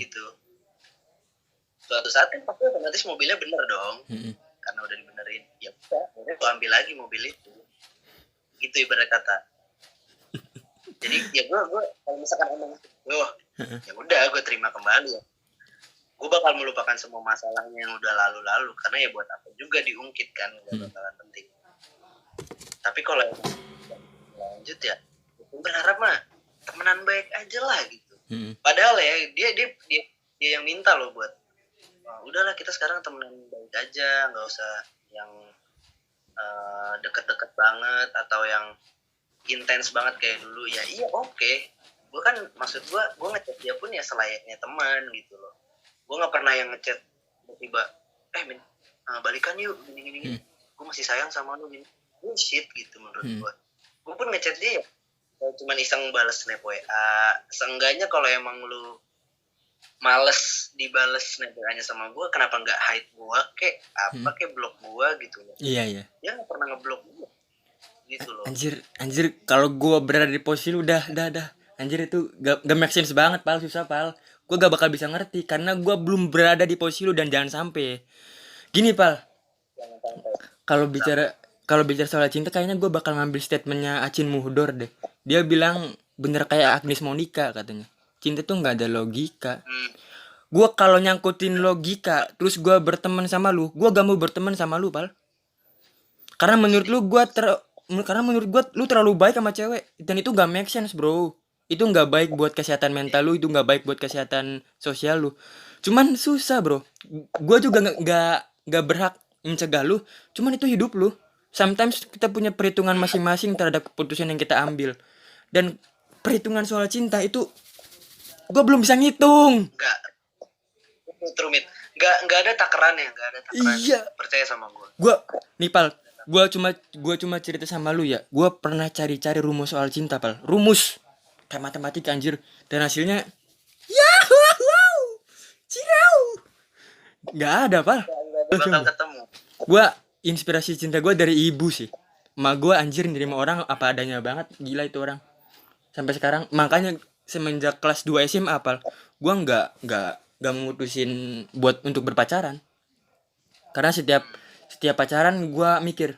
gitu. Suatu saat kan pasti otomatis mobilnya bener dong, karena udah dibenerin. Ya udah, gue ambil lagi mobil itu. Gitu ibarat kata. Jadi ya gue kalau misalkan emang ya udah gue terima kembali ya. Gue bakal melupakan semua masalahnya yang udah lalu-lalu, karena ya buat apa juga diungkit kan, gak bakalan penting. Tapi kalau lanjut ya, gue berharap mah temenan baik aja lah gitu. Padahal ya dia yang minta loh buat udahlah kita sekarang temenan baik aja, nggak usah yang deket-deket banget atau yang intens banget kayak dulu. Ya iya oke. Gue kan maksud gue ngechat dia pun ya selayaknya teman gitu loh. Gue nggak pernah yang ngechat tiba-tiba balikan yuk gini. Gue masih sayang sama lu gini. Bullshit gitu menurut gue. Gue pun ngechat dia cuman iseng balas snap WA. Seenggaknya kalau emang lu males dibales snap WA-nya sama gue, kenapa nggak hide gue kek apa kek blok gue gitu loh. Iya. Dia nggak pernah ngeblok gue gitu loh. Anjir kalau gue berada di posisi lu dah. Anjir itu gak make sense banget, Pal, susah, Pal. Gue gak bakal bisa ngerti karena gue belum berada di posisi lu, dan jangan sampai Gini Pal, Jangan sampai. kalau bicara kalau bicara soal cinta kayaknya gue bakal ngambil statementnya Acin Muhdor deh. Dia bilang bener kayak Agnes Monica katanya. Cinta tuh nggak ada logika. Gue kalau nyangkutin logika, terus gue berteman sama lu, gue gak mau berteman sama lu Pal. Karena menurut lu karena menurut gue lu terlalu baik sama cewek dan itu gak make sense bro. Itu nggak baik buat kesehatan mental lu, itu nggak baik buat kesehatan sosial lu. Cuman susah bro. Gue juga nggak berhak mencegah lu. Cuman itu hidup lu. Sometimes kita punya perhitungan masing-masing terhadap keputusan yang kita ambil. Dan perhitungan soal cinta itu gue belum bisa ngitung. Enggak, rumit. Enggak ada takarannya, enggak ada takaran. Iya. Percaya sama gue. Nih Pal, gue cuma cerita sama lu ya. Gue pernah cari-cari rumus soal cinta Pal. Rumus kayak matematika anjir. Dan hasilnya cirau. Nggak ada Pal. Bakal ketemu. Gue inspirasi cinta gue dari ibu sih. Ma gue anjir nerima orang apa adanya banget. Gila itu orang. Sampai sekarang makanya semenjak kelas 2 SMA Pal, gue nggak memutusin buat untuk berpacaran. Karena setiap pacaran gue mikir,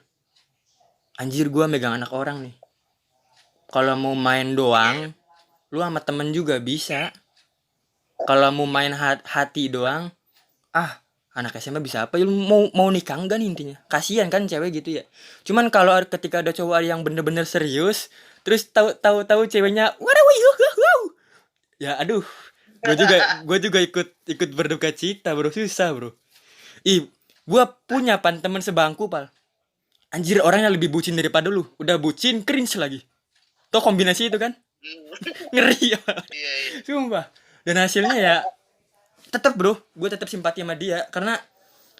anjir gue megang anak orang nih. Kalau mau main doang, lu sama temen juga bisa. Kalau mau main hati doang, anak SMA bisa apa? Lu mau nikah enggak nih intinya? Kasihan kan cewek gitu ya. Cuman kalau ketika ada cowok yang bener-bener serius, terus tahu ceweknya, wow, ya aduh, gue juga ikut berduka cita bro, susah bro. Gue punya temen sebangku Pal. Anjir orangnya lebih bucin daripada lu. Udah bucin, cringe lagi. Tuh kombinasi itu kan? Ngeri ya. Sumpah. Dan hasilnya ya tetap bro, gue tetap simpati sama dia karena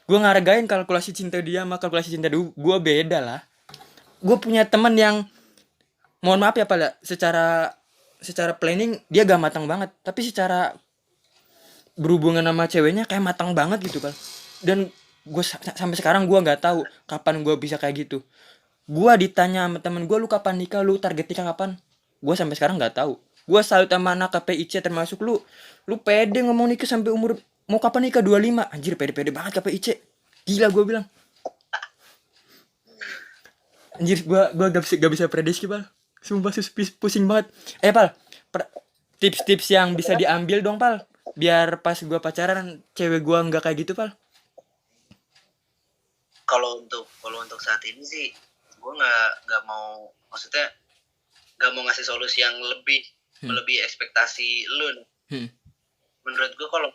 gue ngargain kalkulasi cinta dia sama kalkulasi cinta gue beda lah. Gue punya teman yang mohon maaf ya Pak, secara planning dia gak matang banget, tapi secara berhubungan sama ceweknya kayak matang banget gitu Pak. Dan gue sampai sekarang gue nggak tahu kapan gue bisa kayak gitu. Gue ditanya sama temen gue, lu kapan nikah, lu target nikah kapan? Gue sampai sekarang nggak tahu. Gue salut sama anak KPIC termasuk lu pede ngomong nikah sampai umur mau kapan nikah 25. Anjir pede banget KPIC. Gila gue bilang. Anjir gue gak bisa prediksi Pal. Sumpah pusing banget. Pal, tips-tips yang bisa diambil dong Pal, biar pas gue pacaran cewek gue nggak kayak gitu Pal. Kalau untuk saat ini sih gue nggak mau, maksudnya nggak mau ngasih solusi yang lebih ekspektasi lu nih. Menurut gue kalau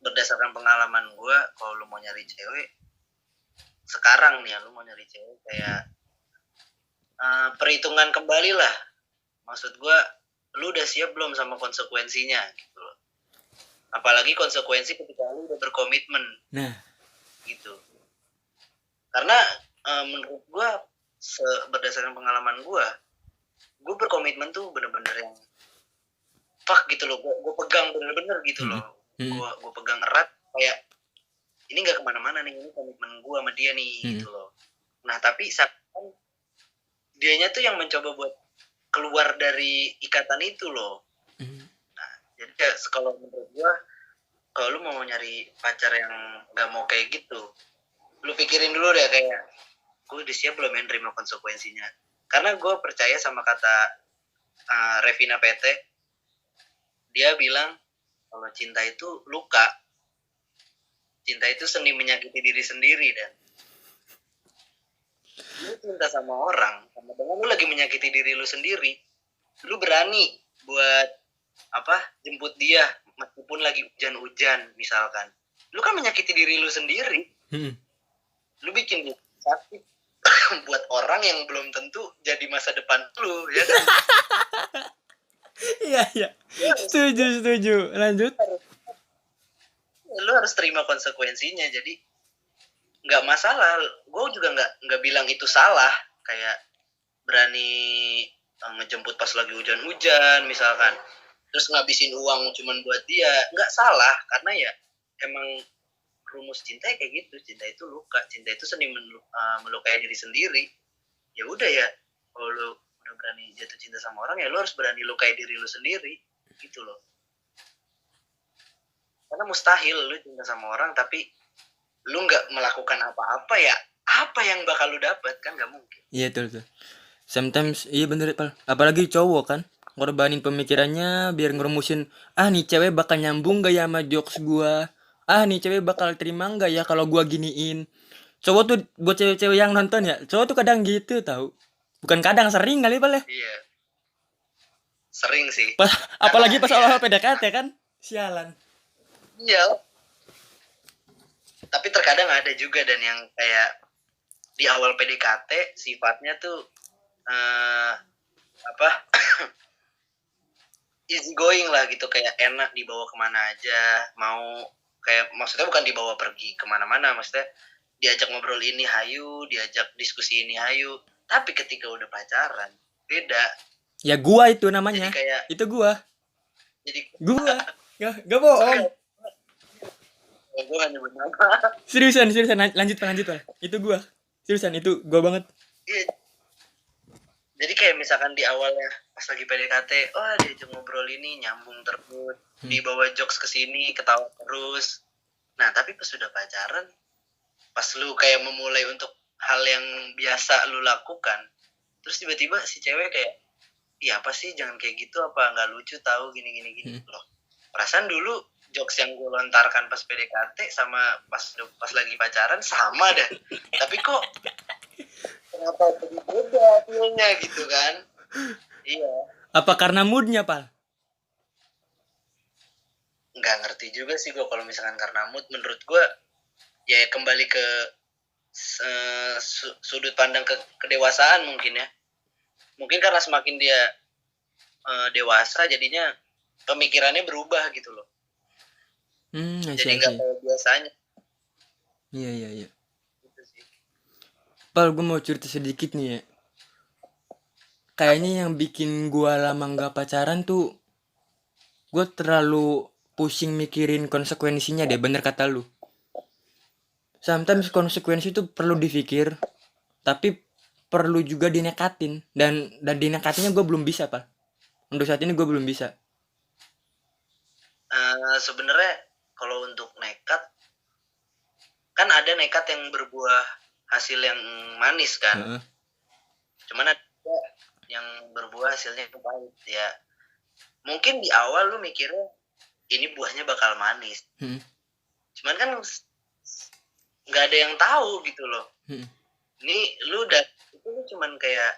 berdasarkan pengalaman gue, kalau lu mau nyari cewek sekarang nih ya, lu mau nyari cewek kayak perhitungan kembali lah. Maksud gue, lu udah siap belum sama konsekuensinya gitu loh. Apalagi konsekuensi ketika lu udah berkomitmen. Nah, gitu. Karena menurut gue, berdasarkan pengalaman gue berkomitmen tuh bener-bener yang fuck gitu loh. Gue pegang bener-bener gitu loh. Gue pegang erat kayak ini nggak kemana-mana nih, ini komitmen gue sama dia nih gitu loh. Nah tapi dianya tuh yang mencoba buat keluar dari ikatan itu loh. Nah jadi ya, kalau menurut gue, kalau lu mau nyari pacar yang nggak mau kayak gitu, lu pikirin dulu deh kayak gue udah siap belum ya nerima konsekuensinya. Karena gue percaya sama kata Revina PT, dia bilang kalau cinta itu luka, cinta itu seni menyakiti diri sendiri. Dan lu cinta sama orang, sama dengan lu lagi menyakiti diri lu sendiri, lu berani buat jemput dia meskipun lagi hujan-hujan misalkan, lu kan menyakiti diri lu sendiri. Lu bikin sakit buat orang yang belum tentu jadi masa depan lu, ya kan? Iya. Setuju. Lanjut. Lu harus terima konsekuensinya. Jadi nggak masalah. Gue juga nggak bilang itu salah. Kayak berani ngejemput pas lagi hujan-hujan misalkan, terus ngabisin uang cuman buat dia, nggak salah. Karena ya emang rumus cinta kayak gitu. Cinta itu luka, cinta itu seni melukai diri sendiri. Ya udah ya, kalau lu udah berani jatuh cinta sama orang, ya lu harus berani lukai diri lu sendiri gitu loh. Karena mustahil lu cinta sama orang tapi lu nggak melakukan apa-apa ya apa yang bakal lu dapat kan nggak mungkin. Iya betul. Sometimes iya bener Pal. Apalagi cowok kan ngorbanin pemikirannya biar ngerumusin nih cewek bakal nyambung gak ya sama jokes gua. Nih cewek bakal terima gak ya kalau gua giniin. Cowok tuh buat cewek-cewek yang nonton ya, cowok tuh kadang gitu tahu. Bukan kadang, sering kali Pal ya. Iya, sering sih. Apalagi pas ya, awal PDKT kan. Sialan. iya. Tapi terkadang ada juga dan yang kayak di awal PDKT sifatnya tuh easy going lah gitu, kayak enak dibawa kemana aja, mau kayak maksudnya bukan dibawa pergi kemana-mana, maksudnya diajak ngobrol ini hayu, diajak diskusi ini hayu. Tapi ketika udah pacaran beda. Ya gua itu namanya. Jadi kayak itu gua. Jadi gua gak bohong. Gue hanya bernama. Seriusan lanjut Pak. Itu gua. Seriusan itu gua banget. Iya. Jadi kayak misalkan di awalnya pas lagi PDKT, diajak ngobrol ini nyambung terus, dibawa jokes ke sini, ketawa terus. Nah, tapi pas sudah pacaran, pas lu kayak memulai untuk hal yang biasa lu lakukan, terus tiba-tiba si cewek kayak, iya apa sih, jangan kayak gitu, apa nggak lucu tahu gini loh. Perasaan dulu jokes yang gue lontarkan pas PDKT sama pas lagi pacaran sama dah. Tapi kok kenapa jadi beda feelnya gitu kan? Iya. Apa karena moodnya Pal? Nggak ngerti juga sih gue kalau misalkan karena mood. Menurut gue ya kembali ke sudut pandang kedewasaan mungkin ya. Mungkin karena semakin dia dewasa jadinya pemikirannya berubah gitu loh. Jadi nggak kayak biasanya. Iya. Gitu sih. Pal, gue mau cerita sedikit nih ya. Kayaknya yang bikin gue lama nggak pacaran tuh, gue terlalu pusing mikirin konsekuensinya deh, bener kata lu. Sometimes konsekuensi itu perlu dipikir, tapi perlu juga dinekatin. Dan dinekatinnya gue belum bisa Pal. Untuk saat ini gue belum bisa. Sebenarnya kalau untuk nekat, kan ada nekat yang berbuah hasil yang manis kan. Cuman ada yang berbuah hasilnya itu pahit ya. Mungkin di awal lu mikirnya ini buahnya bakal manis. Cuman kan nggak ada yang tahu gitu loh. Ini lu itu lu cuman kayak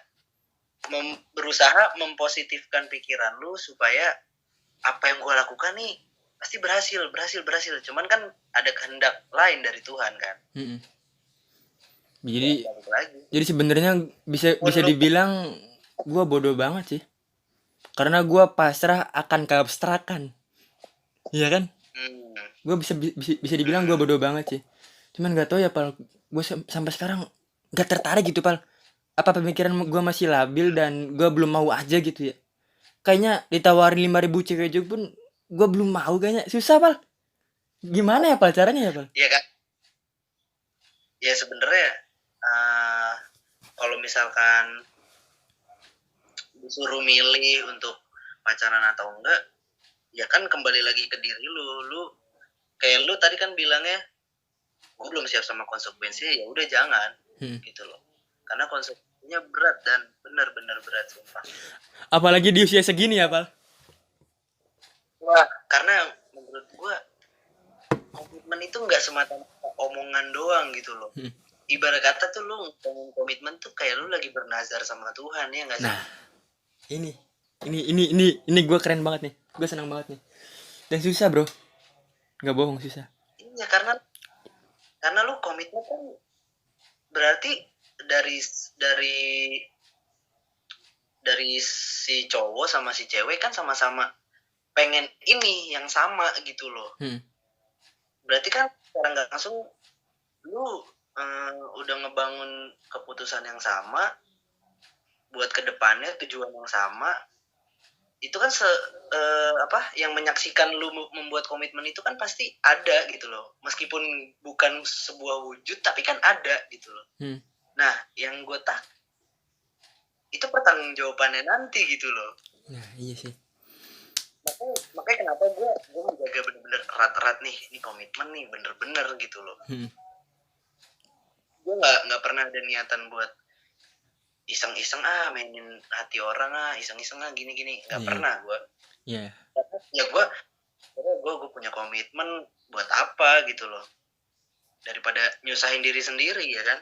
berusaha mempositifkan pikiran lu supaya apa yang gue lakukan nih pasti berhasil. Cuman kan ada kehendak lain dari Tuhan kan. Jadi sebenarnya bisa dibilang gue bodoh banget sih, karena gue pasrah akan keabstrakan, iya kan? Gue bisa dibilang gue bodoh banget sih. Cuman nggak tahu ya Pal, gue sampai sekarang nggak tertarik gitu Pal. Apa pemikiran gue masih labil dan gue belum mau aja gitu ya. Kayaknya ditawarin 5.000 cewek juga pun gue belum mau, kayaknya susah Pal. Gimana ya Pal caranya ya Pal? Iya kan? Ya sebenarnya kalau misalkan disuruh milih untuk pacaran atau enggak, ya kan kembali lagi ke diri lu kayak lu tadi kan bilangnya gue belum siap sama konsekuensinya, ya udah jangan gitu loh, karena konsekuensinya berat dan benar-benar berat sumpah. Apalagi di usia segini ya Pal. Wah, karena menurut gue komitmen itu nggak semata-mata omongan doang gitu loh. Ibarat kata tuh lu komitmen tuh kayak lu lagi bernazar sama Tuhan, ya nggak sih? Nah, ini gue keren banget nih, gue senang banget nih. Dan susah bro, nggak bohong susah. Iya, karena lu komitmen kan berarti dari si cowok sama si cewek kan sama-sama pengen ini yang sama gitu loh. Berarti kan secara nggak langsung lu udah ngebangun keputusan yang sama buat kedepannya, tujuan yang sama. Itu kan yang menyaksikan lu membuat komitmen itu kan pasti ada gitu loh, meskipun bukan sebuah wujud tapi kan ada gitu loh. Nah yang gue itu pertanggungjawabannya nanti gitu loh. Nah iya sih, makanya kenapa gue menjaga bener-bener erat-erat nih, ini komitmen nih bener-bener gitu loh. gue nggak pernah ada niatan buat iseng-iseng mainin hati orang iseng-iseng gini-gini nggak pernah gue. Iya. Ya gue punya komitmen buat apa gitu loh, daripada nyusahin diri sendiri ya kan.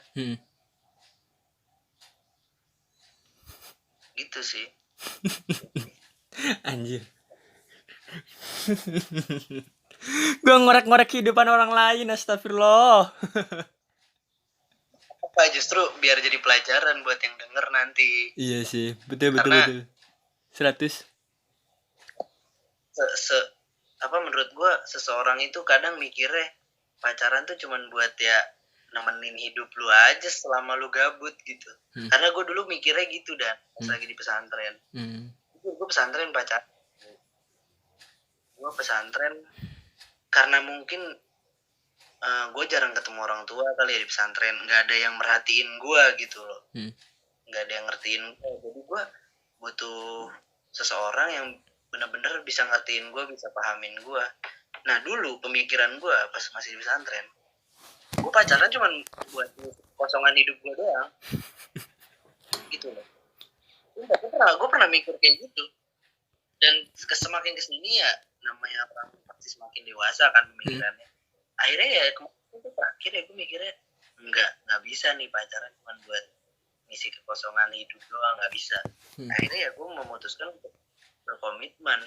Gitu sih. Anjir. Gue ngorek-ngorek kehidupan orang lain, astagfirullah. Apa justru biar jadi pelajaran buat yang denger nanti. Iya sih, betul. 100. Apa menurut gue seseorang itu kadang mikirnya pacaran tuh cuman buat ya nemenin hidup lu aja selama lu gabut gitu. Karena gue dulu mikirnya gitu dan pas lagi di pesantren. Gue pesantren pacar. Gue pesantren karena mungkin gue jarang ketemu orang tua kali ya di pesantren, nggak ada yang merhatiin gue gitu loh, nggak ada yang ngertiin gue, jadi gue butuh seseorang yang benar-benar bisa ngertiin gue, bisa pahamin gue. Nah dulu pemikiran gue pas masih di pesantren, gue pacaran cuma buat kosongan hidup gue doang gitu loh. Gue pernah mikir kayak gitu, dan semakin kesini ya namanya orang pasti semakin dewasa kan pemikirannya. Akhirnya ya itu terakhir ya gue mikirnya nggak bisa nih pacaran cuma buat ngisi kekosongan hidup doang, nggak bisa. Akhirnya ya gue memutuskan untuk berkomitmen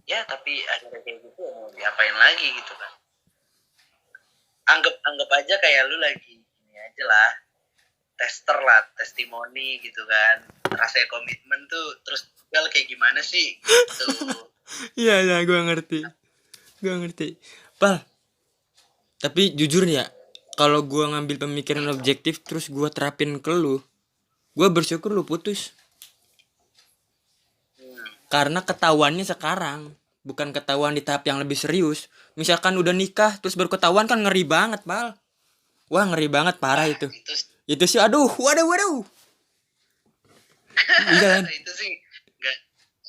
ya, tapi akhirnya kayak gitu ya mau diapain lagi gitu kan. Anggap aja kayak lu lagi ini aja lah, tester lah, testimoni gitu kan, rasanya komitmen tuh terus tinggal kayak gimana sih gitu. Iya, gue ngerti. Pal, tapi jujur ya, kalau gue ngambil pemikiran objektif terus gue terapin ke lu, gue bersyukur lu putus. Karena ketahuannya sekarang, bukan ketahuan di tahap yang lebih serius. Misalkan udah nikah terus baru ketahuan kan ngeri banget, Pal. Wah, ngeri banget, parah itu. Itu sih aduh, waduh. Iya kan? Itu sih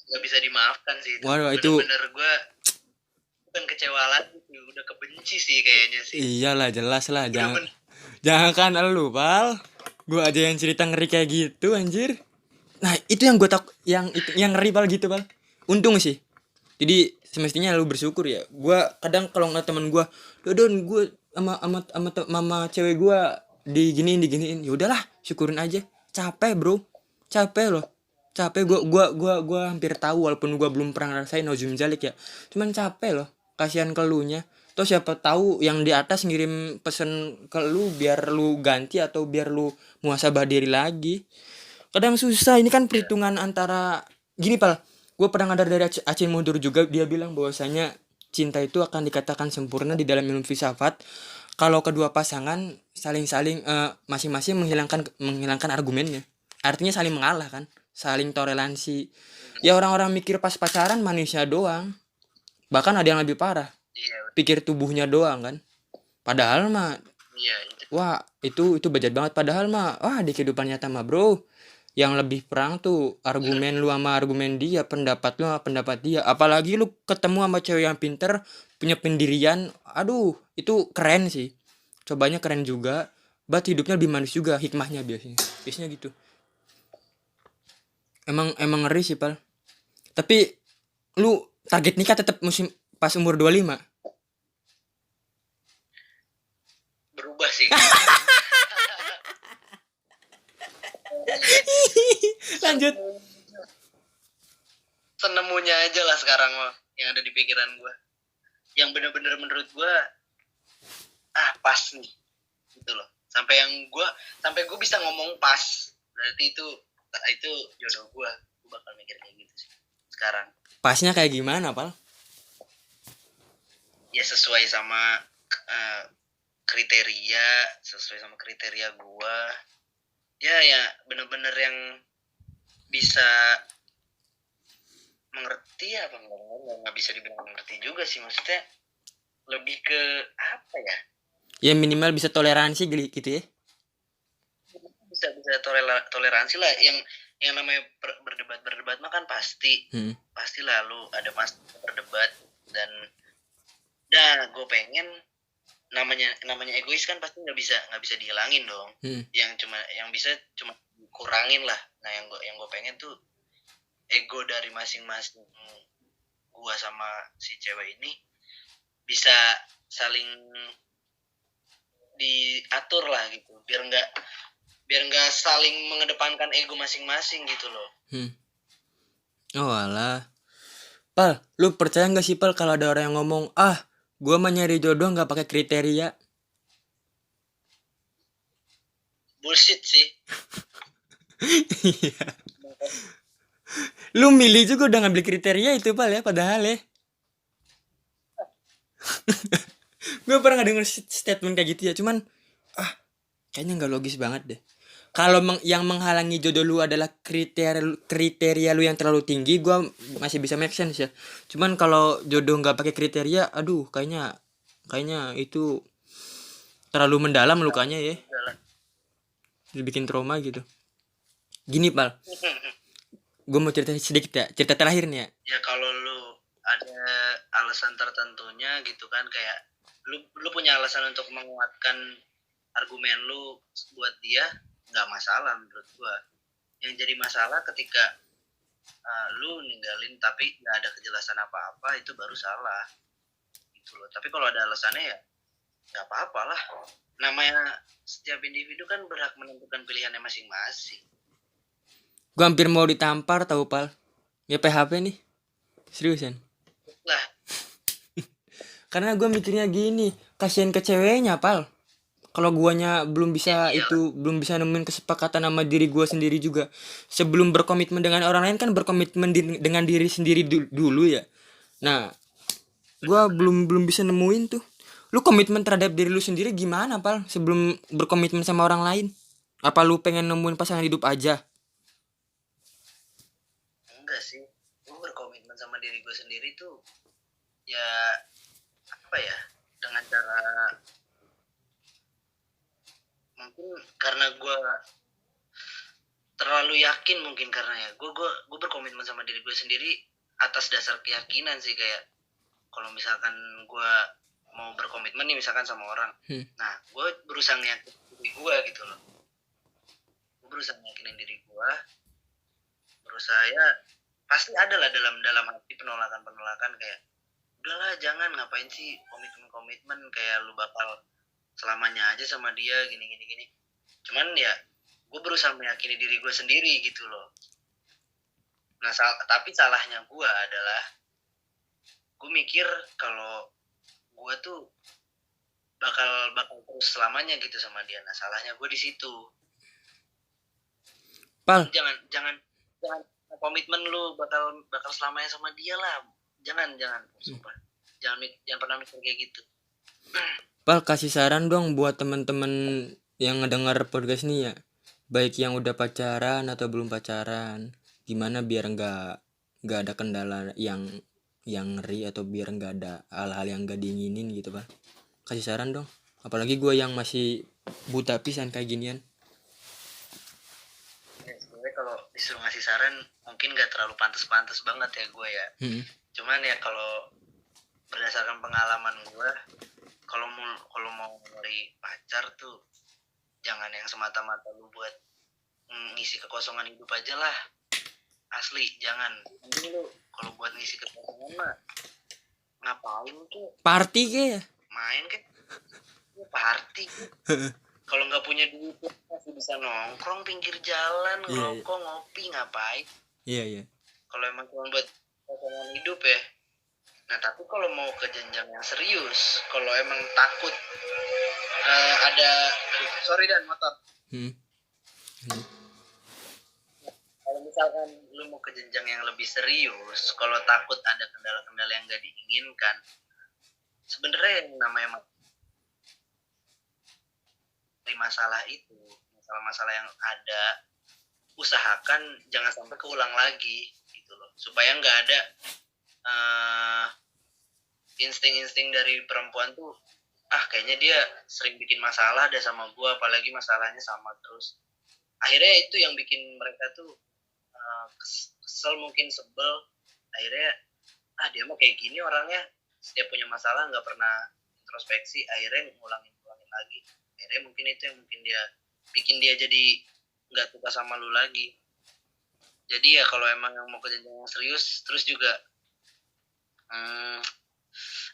nggak bisa dimaafkan sih. Waduh, itu bener-bener gue bukan kecewa lagi, udah kebenci sih kayaknya sih. Iyalah, jelas lah, jangan kan lu, Pal. Gue aja yang cerita ngeri kayak gitu, anjir. Nah, itu yang gue yang ngeri, Pal, gitu, Pal. Untung sih. Jadi semestinya lu bersyukur ya. Gue kadang kalau ngeliat temen gue, Dodon, gue sama mama cewek gue diginiin. Ya udahlah, syukurin aja. Capek, bro. Capek loh. Gue hampir tahu walaupun gue belum pernah ngerasain nauzum jalik ya. Cuman capek loh. Kasihan ke lu nya. Toh siapa tahu yang di atas ngirim pesen ke lu biar lu ganti atau biar lu muhasabah diri lagi. Kadang susah. Ini kan perhitungan antara gini, Pal. Gue pernah ngadar dari Aceh Mundur juga, dia bilang bahwasanya cinta itu akan dikatakan sempurna di dalam ilmu filsafat kalau kedua pasangan saling masing-masing menghilangkan argumennya. Artinya saling mengalah kan, saling toleransi. Ya orang-orang mikir pas pacaran manusia doang. Bahkan ada yang lebih parah. Pikir tubuhnya doang kan. Padahal mah wah, itu bejat banget. Padahal mah wah, di kehidupan nyata mah, bro, yang lebih perang tuh argumen lu sama argumen dia, pendapat lu sama pendapat dia. Apalagi lu ketemu sama cewek yang pinter, punya pendirian, aduh, itu keren sih. Cobanya keren juga, but hidupnya lebih manis juga, hikmahnya biasanya gitu. Emang ngeri sih, Pal. Tapi lu target nikah tetap musim pas umur 25? Berubah sih. Lanjut. Senemunya aja lah sekarang mah yang ada di pikiran gue, yang bener-bener menurut gue pas nih gitu loh, sampai gue bisa ngomong pas, berarti itu jodoh gue bakal mikir kayak gitu sih sekarang. Pasnya kayak gimana, Pal? Ya sesuai sama kriteria gue ya bener-bener yang bisa mengerti apa nggak bisa dibilang mengerti juga sih, maksudnya lebih ke apa ya, ya minimal bisa toleransi gitu ya, bisa toleransi lah. Yang namanya berdebat mah kan pasti lalu ada pasti berdebat, dan gue pengen namanya egois kan pasti nggak bisa dihilangin dong. Yang bisa cuma kurangin lah. Nah yang gue pengen tuh ego dari masing-masing gua sama si cewek ini bisa saling diatur lah gitu, biar nggak saling mengedepankan ego masing-masing gitu loh. Oh alah. Pal, lu percaya nggak sih Pal kalau ada orang yang ngomong, gua mah nyari jodoh nggak pakai kriteria? Bullshit sih. Lu milih juga udah ngambil kriteria itu Pal ya, padahal ya. Gue pernah denger statement kayak gitu ya, cuman kayaknya nggak logis banget deh. Kalau yang menghalangi jodoh lu adalah kriteria lu yang terlalu tinggi, gue masih bisa make sense ya. Cuman kalau jodoh nggak pakai kriteria, aduh kayaknya itu terlalu mendalam lukanya ya. Dibikin trauma gitu. Gini Pal, gue mau cerita sedikit ya, cerita terakhir nih ya. Ya kalau lu ada alasan tertentunya gitu kan, kayak lu punya alasan untuk menguatkan argumen lu buat dia, nggak masalah menurut gua. Yang jadi masalah ketika lu ninggalin tapi nggak ada kejelasan apa-apa, itu baru salah gitu loh. Tapi kalau ada alasannya ya nggak apa-apa lah. Namanya setiap individu kan berhak menentukan pilihannya masing-masing. Gue hampir mau ditampar tahu Pal. Ya PHP nih. Seriusan. Lah. Karena gue mikirnya gini, kasihan ke ceweknya Pal. Kalau guanya belum bisa belum bisa nemuin kesepakatan sama diri gua sendiri juga. Sebelum berkomitmen dengan orang lain kan berkomitmen dengan diri sendiri dulu ya. Nah, gua belum bisa nemuin tuh. Lu komitmen terhadap diri lu sendiri gimana Pal sebelum berkomitmen sama orang lain? Apa lu pengen nemuin pasangan hidup aja? Enggak sih, gue berkomitmen sama diri gue sendiri tuh ya apa ya, dengan cara mungkin karena gue terlalu yakin, mungkin karena ya gue berkomitmen sama diri gue sendiri atas dasar keyakinan sih. Kayak kalau misalkan gue mau berkomitmen nih misalkan sama orang, nah gue berusaha yakin diri gue gitu loh. Gue berusaha yakinin diri gue, berusaha ya pasti ada lah dalam hati penolakan kayak udahlah jangan, ngapain sih komitmen kayak lu bakal selamanya aja sama dia gini. Cuman ya gue berusaha meyakini diri gue sendiri gitu loh. Nah tapi salahnya gue adalah gue mikir kalau gue tuh bakal terus selamanya gitu sama dia. Nah salahnya gue di situ. Pal, jangan komitmen lu bakal selamanya sama dia lah. Jangan sumpah. Jangan pernah mikir kayak gitu. Pal, kasih saran dong buat teman-teman yang ngedengar podcast nih ya, baik yang udah pacaran atau belum pacaran, gimana biar nggak ada kendala yang ngeri, atau biar nggak ada hal-hal yang nggak diinginin gitu Pal. Kasih saran dong, apalagi gue yang masih buta pisan kayak ginian. Ya, sebenarnya kalau disuruh ngasih saran mungkin nggak terlalu pantas banget ya gue ya. Cuman ya kalau berdasarkan pengalaman gue, kalau mau nyari pacar tuh jangan yang semata-mata lu buat ngisi kekosongan hidup aja lah. Asli jangan. Mending lu kalau buat ngisi kekosongan mah ngapain tuh? Party kayak. Main kayak party. Kalau nggak punya duit masih bisa nongkrong pinggir jalan, ngerokok, ngopi, ngapain? Iya. Kalau emang cuma buat kekosongan hidup ya. Nah tapi kalau mau ke jenjang yang serius, kalau emang takut ada sorry dan motor. Kalau misalkan lu mau ke jenjang yang lebih serius, kalau takut ada kendala-kendala yang gak diinginkan, sebenarnya yang namanya masalah itu, masalah-masalah yang ada, usahakan jangan sampai keulang lagi gitu loh, supaya nggak ada insting-insting dari perempuan tuh, kayaknya dia sering bikin masalah deh sama gue, apalagi masalahnya sama terus. Akhirnya itu yang bikin mereka tuh kesel, mungkin sebel. Akhirnya dia mah kayak gini orangnya, setiap punya masalah nggak pernah introspeksi, akhirnya ngulangin lagi. Akhirnya mungkin itu yang mungkin dia bikin dia jadi nggak suka sama lu lagi. Jadi ya kalau emang yang mau ke jenjang yang serius, terus juga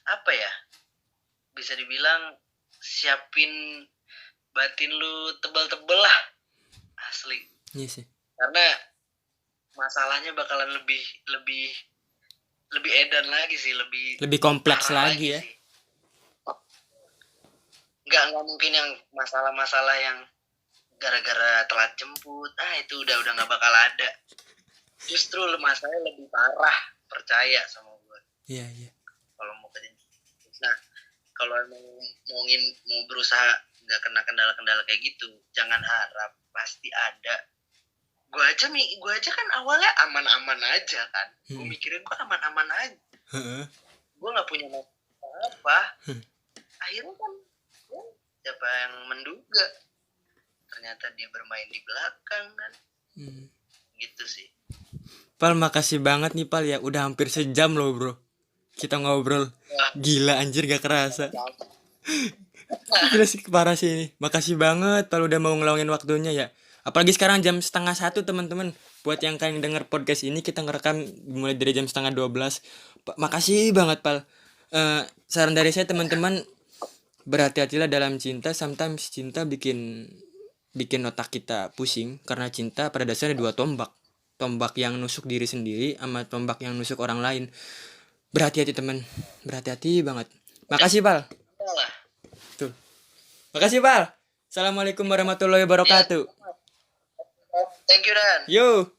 apa ya, bisa dibilang siapin batin lu tebal-tebal lah, asli. Iya sih. Karena masalahnya bakalan lebih edan lagi sih, lebih kompleks lagi ya. sih. Nggak mungkin yang masalah-masalah yang gara-gara telat jemput, itu udah nggak bakal ada. Justru masalahnya lebih parah, percaya sama gue. Iya. Kalau mau kerja, nah kalau mau berusaha nggak kena kendala-kendala kayak gitu, jangan harap pasti ada. Gue aja kan awalnya aman-aman aja kan. Gue mikirin gue aman-aman aja. Gue nggak punya apa. Akhirnya kan siapa yang menduga ternyata dia bermain di belakang kan. Gitu sih. Pal, makasih banget nih Pal ya, udah hampir sejam loh bro kita ngobrol. Gila anjir, gak kerasa. Gila sih, parah sih ini. Makasih banget Pal udah mau ngeluangin waktunya ya. Apalagi sekarang jam 12:30 teman-teman. Buat yang kalian denger podcast ini, kita ngerekam mulai dari jam 11:30. Makasih banget Pal. Saran dari saya teman-teman, berhati-hatilah dalam cinta. Sometimes cinta bikin otak kita pusing. Karena cinta pada dasarnya dua tombak. Tombak yang nusuk diri sendiri sama tombak yang nusuk orang lain. Berhati-hati teman. Berhati-hati banget. Makasih Pal. Tuh. Makasih Pal. Assalamualaikum warahmatullahi wabarakatuh. Thank you Dan. Yo.